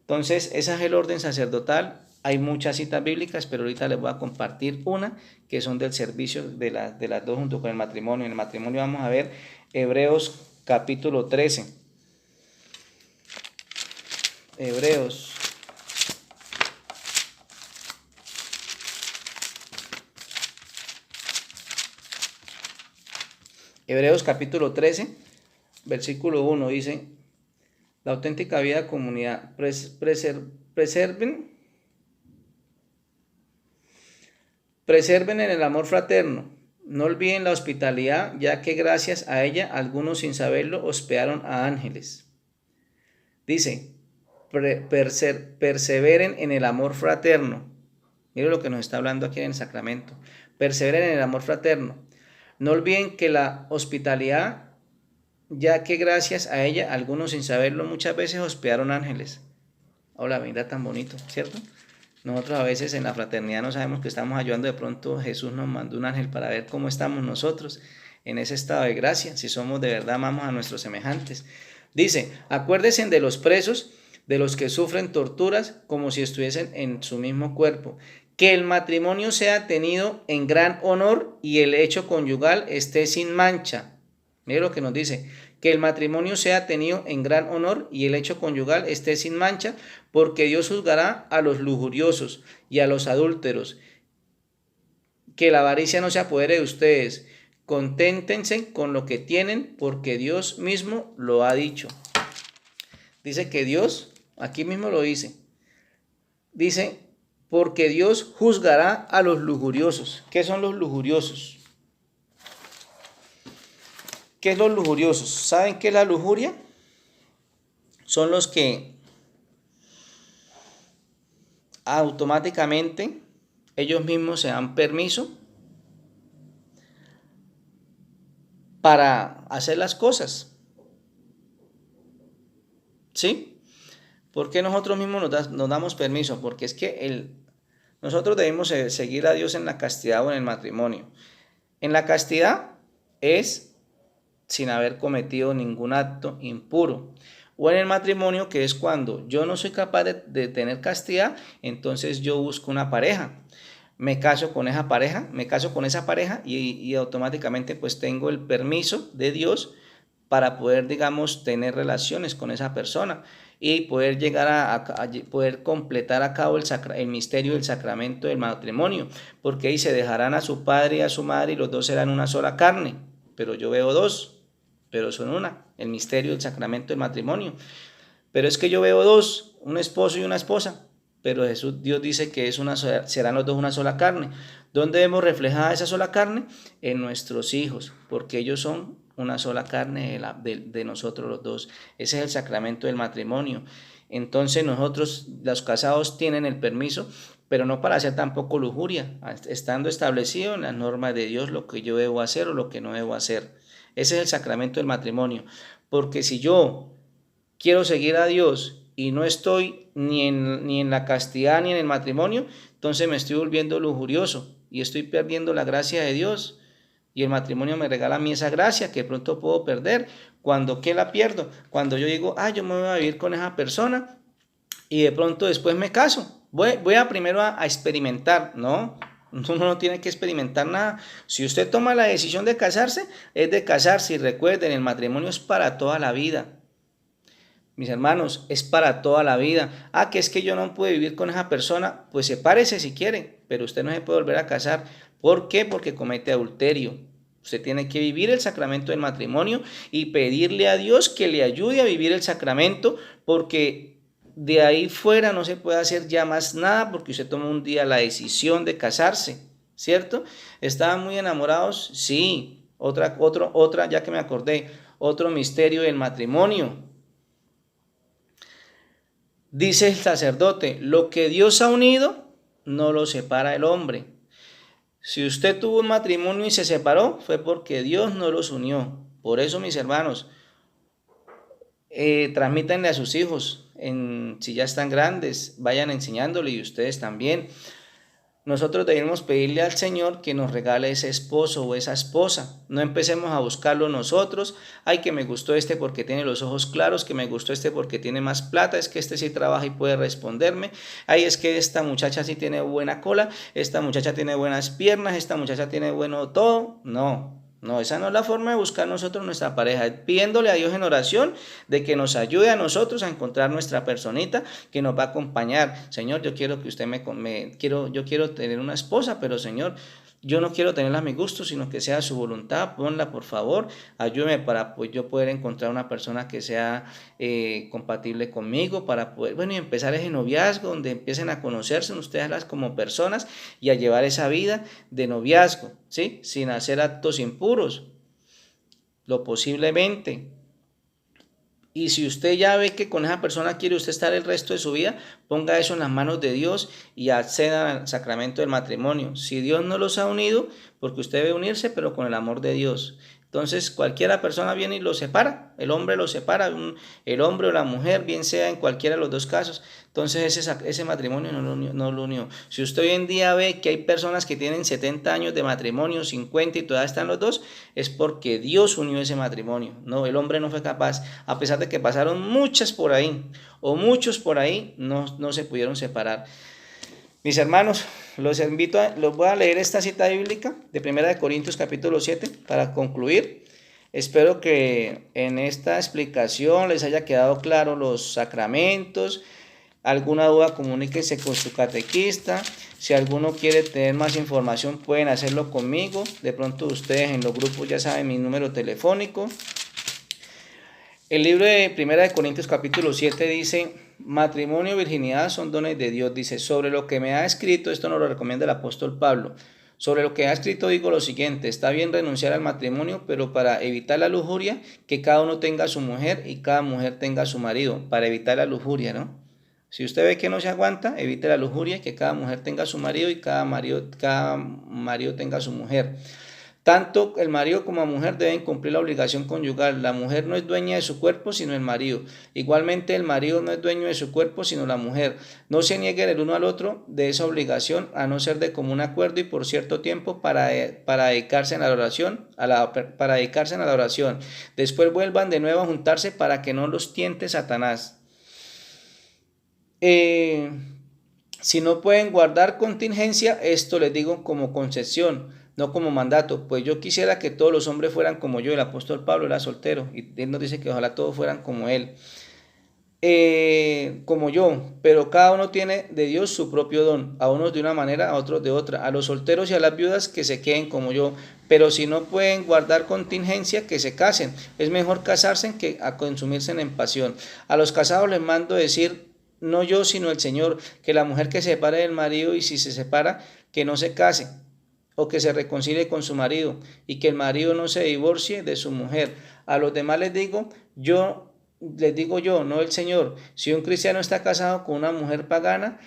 Entonces, ese es el orden sacerdotal. Hay muchas citas bíblicas, pero ahorita les voy a compartir una que son del servicio de las dos junto con el matrimonio. En el matrimonio vamos a ver Hebreos capítulo 13. Hebreos capítulo 13, versículo 1 dice: la auténtica vida comunidad, preserven en el amor fraterno, no olviden la hospitalidad, ya que gracias a ella algunos sin saberlo hospedaron a ángeles. Dice: perseveren en el amor fraterno. Mire lo que nos está hablando aquí en el sacramento. Perseveren en el amor fraterno. No olviden que la hospitalidad, ya que gracias a ella, algunos sin saberlo muchas veces hospedaron ángeles. Hola, mira tan bonito, ¿cierto? Nosotros a veces en la fraternidad no sabemos que estamos ayudando, de pronto Jesús nos mandó un ángel para ver cómo estamos nosotros en ese estado de gracia, si somos de verdad, amamos a nuestros semejantes. Dice: acuérdense de los presos, de los que sufren torturas, como si estuviesen en su mismo cuerpo. Que el matrimonio sea tenido en gran honor y el hecho conyugal esté sin mancha. Mire lo que nos dice: que el matrimonio sea tenido en gran honor y el hecho conyugal esté sin mancha, porque Dios juzgará a los lujuriosos y a los adúlteros. Que la avaricia no se apodere de ustedes. Conténtense con lo que tienen, porque Dios mismo lo ha dicho. Dice que Dios, aquí mismo lo dice, porque Dios juzgará a los lujuriosos. ¿Qué son los lujuriosos? ¿Qué es los lujuriosos? ¿Saben qué es la lujuria? Son los que automáticamente ellos mismos se dan permiso para hacer las cosas. ¿Sí? ¿Por qué nosotros mismos nos damos permiso? Porque es que nosotros debemos seguir a Dios en la castidad o en el matrimonio. En la castidad es sin haber cometido ningún acto impuro. O en el matrimonio, que es cuando yo no soy capaz de tener castidad, entonces yo busco una pareja. Me caso con esa pareja y automáticamente pues tengo el permiso de Dios para poder, digamos, tener relaciones con esa persona y poder llegar a poder completar a cabo el misterio del sacramento del matrimonio, porque ahí se dejarán a su padre y a su madre y los dos serán una sola carne, pero yo veo dos. pero son una, el misterio del sacramento del matrimonio. Pero es que yo veo dos, un esposo y una esposa, pero Dios dice que serán los dos una sola carne. ¿Dónde vemos reflejada esa sola carne? En nuestros hijos, porque ellos son una sola carne de nosotros los dos. Ese es el sacramento del matrimonio. Entonces nosotros, los casados, tienen el permiso, pero no para hacer tampoco lujuria, estando establecido en las normas de Dios lo que yo debo hacer o lo que no debo hacer. Ese es el sacramento del matrimonio, porque si yo quiero seguir a Dios y no estoy ni en la castidad ni en el matrimonio, entonces me estoy volviendo lujurioso y estoy perdiendo la gracia de Dios. Y el matrimonio me regala a mí esa gracia que de pronto puedo perder. ¿Cuándo qué la pierdo? Cuando yo digo, yo me voy a vivir con esa persona y de pronto después me caso. Voy a primero a experimentar. No, uno no tiene que experimentar nada. Si usted toma la decisión de casarse, es de casarse. Y recuerden, el matrimonio es para toda la vida. Mis hermanos, es para toda la vida. Que es que yo no puedo vivir con esa persona. Pues sepárese si quiere, pero usted no se puede volver a casar. ¿Por qué? Porque comete adulterio. Usted tiene que vivir el sacramento del matrimonio y pedirle a Dios que le ayude a vivir el sacramento, porque de ahí fuera no se puede hacer ya más nada, porque usted tomó un día la decisión de casarse, ¿cierto? ¿Estaban muy enamorados? Sí. Otra, ya que me acordé, otro misterio del matrimonio. Dice el sacerdote, lo que Dios ha unido, no lo separa el hombre. Si usted tuvo un matrimonio y se separó, fue porque Dios no los unió. Por eso, mis hermanos, transmítanle a sus hijos, si ya están grandes, vayan enseñándole, y ustedes también. Nosotros debemos pedirle al Señor que nos regale ese esposo o esa esposa. No empecemos a buscarlo nosotros. Que me gustó este porque tiene los ojos claros, que me gustó este porque tiene más plata, es que este sí trabaja y puede responderme. Es que esta muchacha sí tiene buena cola, esta muchacha tiene buenas piernas, esta muchacha tiene bueno todo. No, esa no es la forma de buscar nosotros nuestra pareja, pidiéndole a Dios en oración de que nos ayude a nosotros a encontrar nuestra personita que nos va a acompañar. Señor, yo quiero que usted yo quiero tener una esposa, pero Señor, yo no quiero tenerla a mi gusto, sino que sea su voluntad. Ponla, por favor, ayúdeme para yo poder encontrar una persona que sea compatible conmigo, para poder, y empezar ese noviazgo donde empiecen a conocerse ustedes como personas y a llevar esa vida de noviazgo, ¿sí? Sin hacer actos impuros, lo posiblemente. Y si usted ya ve que con esa persona quiere usted estar el resto de su vida, ponga eso en las manos de Dios y acceda al sacramento del matrimonio. Si Dios no los ha unido, porque usted debe unirse, pero con el amor de Dios. Entonces cualquiera persona viene y lo separa, el hombre lo separa, el hombre o la mujer, bien sea en cualquiera de los dos casos. Entonces ese matrimonio no lo unió. Si usted hoy en día ve que hay personas que tienen 70 años de matrimonio, 50 y todavía están los dos, es porque Dios unió ese matrimonio. No, el hombre no fue capaz, a pesar de que pasaron muchos por ahí, no se pudieron separar. Mis hermanos, los voy a leer esta cita bíblica de 1 Corintios capítulo 7 para concluir. Espero que en esta explicación les haya quedado claro los sacramentos. Alguna duda, comuníquese con su catequista. Si alguno quiere tener más información, pueden hacerlo conmigo. De pronto ustedes en los grupos ya saben mi número telefónico. El libro de 1 Corintios capítulo 7 dice: matrimonio y virginidad son dones de Dios. Dice: sobre lo que me ha escrito, esto nos lo recomienda el apóstol Pablo, sobre lo que ha escrito digo lo siguiente: está bien renunciar al matrimonio, pero para evitar la lujuria, que cada uno tenga a su mujer y cada mujer tenga a su marido, para evitar la lujuria, ¿no? Si usted ve que no se aguanta, evite la lujuria, que cada mujer tenga a su marido y cada marido tenga a su mujer. Tanto el marido como la mujer deben cumplir la obligación conyugal. La mujer no es dueña de su cuerpo, sino el marido. Igualmente, el marido no es dueño de su cuerpo, sino la mujer. No se nieguen el uno al otro de esa obligación, a no ser de común acuerdo y por cierto tiempo para dedicarse a la oración, Después vuelvan de nuevo a juntarse para que no los tiente Satanás. Si no pueden guardar contingencia, esto les digo como concesión, no como mandato, pues yo quisiera que todos los hombres fueran como yo. El apóstol Pablo era soltero y él nos dice que ojalá todos fueran como él. como yo, pero cada uno tiene de Dios su propio don, a unos de una manera, a otros de otra, a los solteros y a las viudas que se queden como yo, pero si no pueden guardar contingencia, que se casen, es mejor casarse que a consumirse en pasión. A los casados les mando decir, no yo sino el Señor, que la mujer que se separe del marido y si se separa, que no se case o que se reconcilie con su marido y que el marido no se divorcie de su mujer. A los demás les digo yo, no el Señor, si un cristiano está casado con una mujer pagana,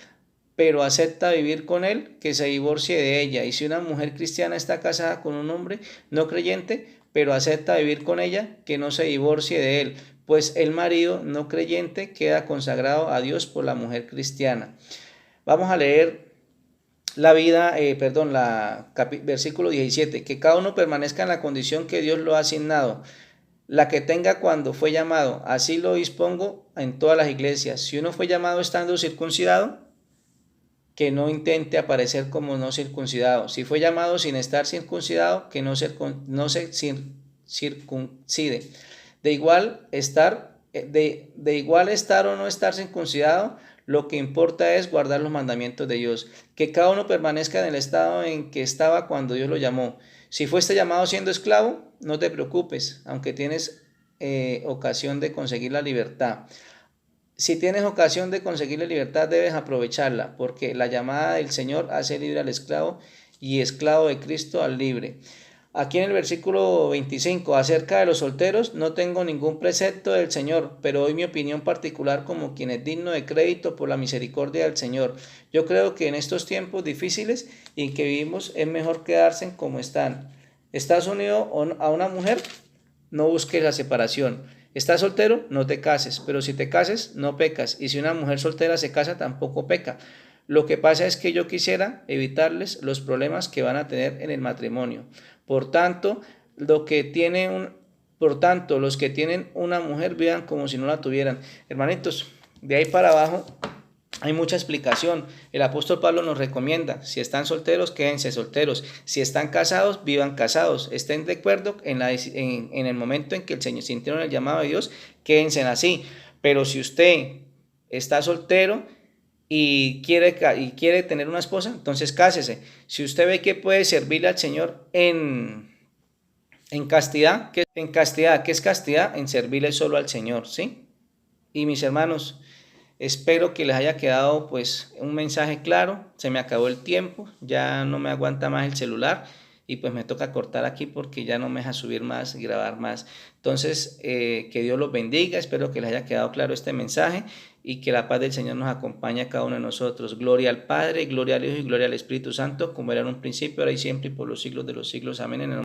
pero acepta vivir con él, que se divorcie de ella. Y si una mujer cristiana está casada con un hombre no creyente, pero acepta vivir con ella, que no se divorcie de él, pues el marido no creyente queda consagrado a Dios por la mujer cristiana. Vamos a leer versículo 17, que cada uno permanezca en la condición que Dios lo ha asignado, la que tenga cuando fue llamado, así lo dispongo en todas las iglesias. Si uno fue llamado estando circuncidado, que no intente aparecer como no circuncidado. Si fue llamado sin estar circuncidado, que no se circuncide. De igual estar o no estar circuncidado, lo que importa es guardar los mandamientos de Dios. Que cada uno permanezca en el estado en que estaba cuando Dios lo llamó. Si fuiste llamado siendo esclavo, no te preocupes, aunque tienes ocasión de conseguir la libertad. Si tienes ocasión de conseguir la libertad, debes aprovecharla, porque la llamada del Señor hace libre al esclavo y esclavo de Cristo al libre. Aquí en el versículo 25, acerca de los solteros, no tengo ningún precepto del Señor, pero doy mi opinión particular como quien es digno de crédito por la misericordia del Señor. Yo creo que en estos tiempos difíciles en que vivimos es mejor quedarse como están. ¿Estás unido a una mujer? No busques la separación. ¿Estás soltero? No te cases, pero si te cases, no pecas. Y si una mujer soltera se casa, tampoco peca. Lo que pasa es que yo quisiera evitarles los problemas que van a tener en el matrimonio. Por tanto, los que tienen una mujer vivan como si no la tuvieran. Hermanitos, de ahí para abajo hay mucha explicación. El apóstol Pablo nos recomienda, si están solteros, quédense solteros. Si están casados, vivan casados. Estén de acuerdo en el momento en que el Señor sintieron el llamado de Dios, quédense así. Pero si usted está soltero y quiere tener una esposa, entonces cásese. Si usted ve que puede servirle al Señor en castidad, ¿qué es castidad? En servirle solo al Señor, ¿sí? Y mis hermanos, espero que les haya quedado pues un mensaje claro. Se me acabó el tiempo, ya no me aguanta más el celular y pues me toca cortar aquí porque ya no me deja subir más y grabar más. Entonces, que Dios los bendiga, espero que les haya quedado claro este mensaje y que la paz del Señor nos acompañe a cada uno de nosotros. Gloria al Padre, gloria al Hijo y gloria al Espíritu Santo, como era en un principio, ahora y siempre y por los siglos de los siglos. Amén.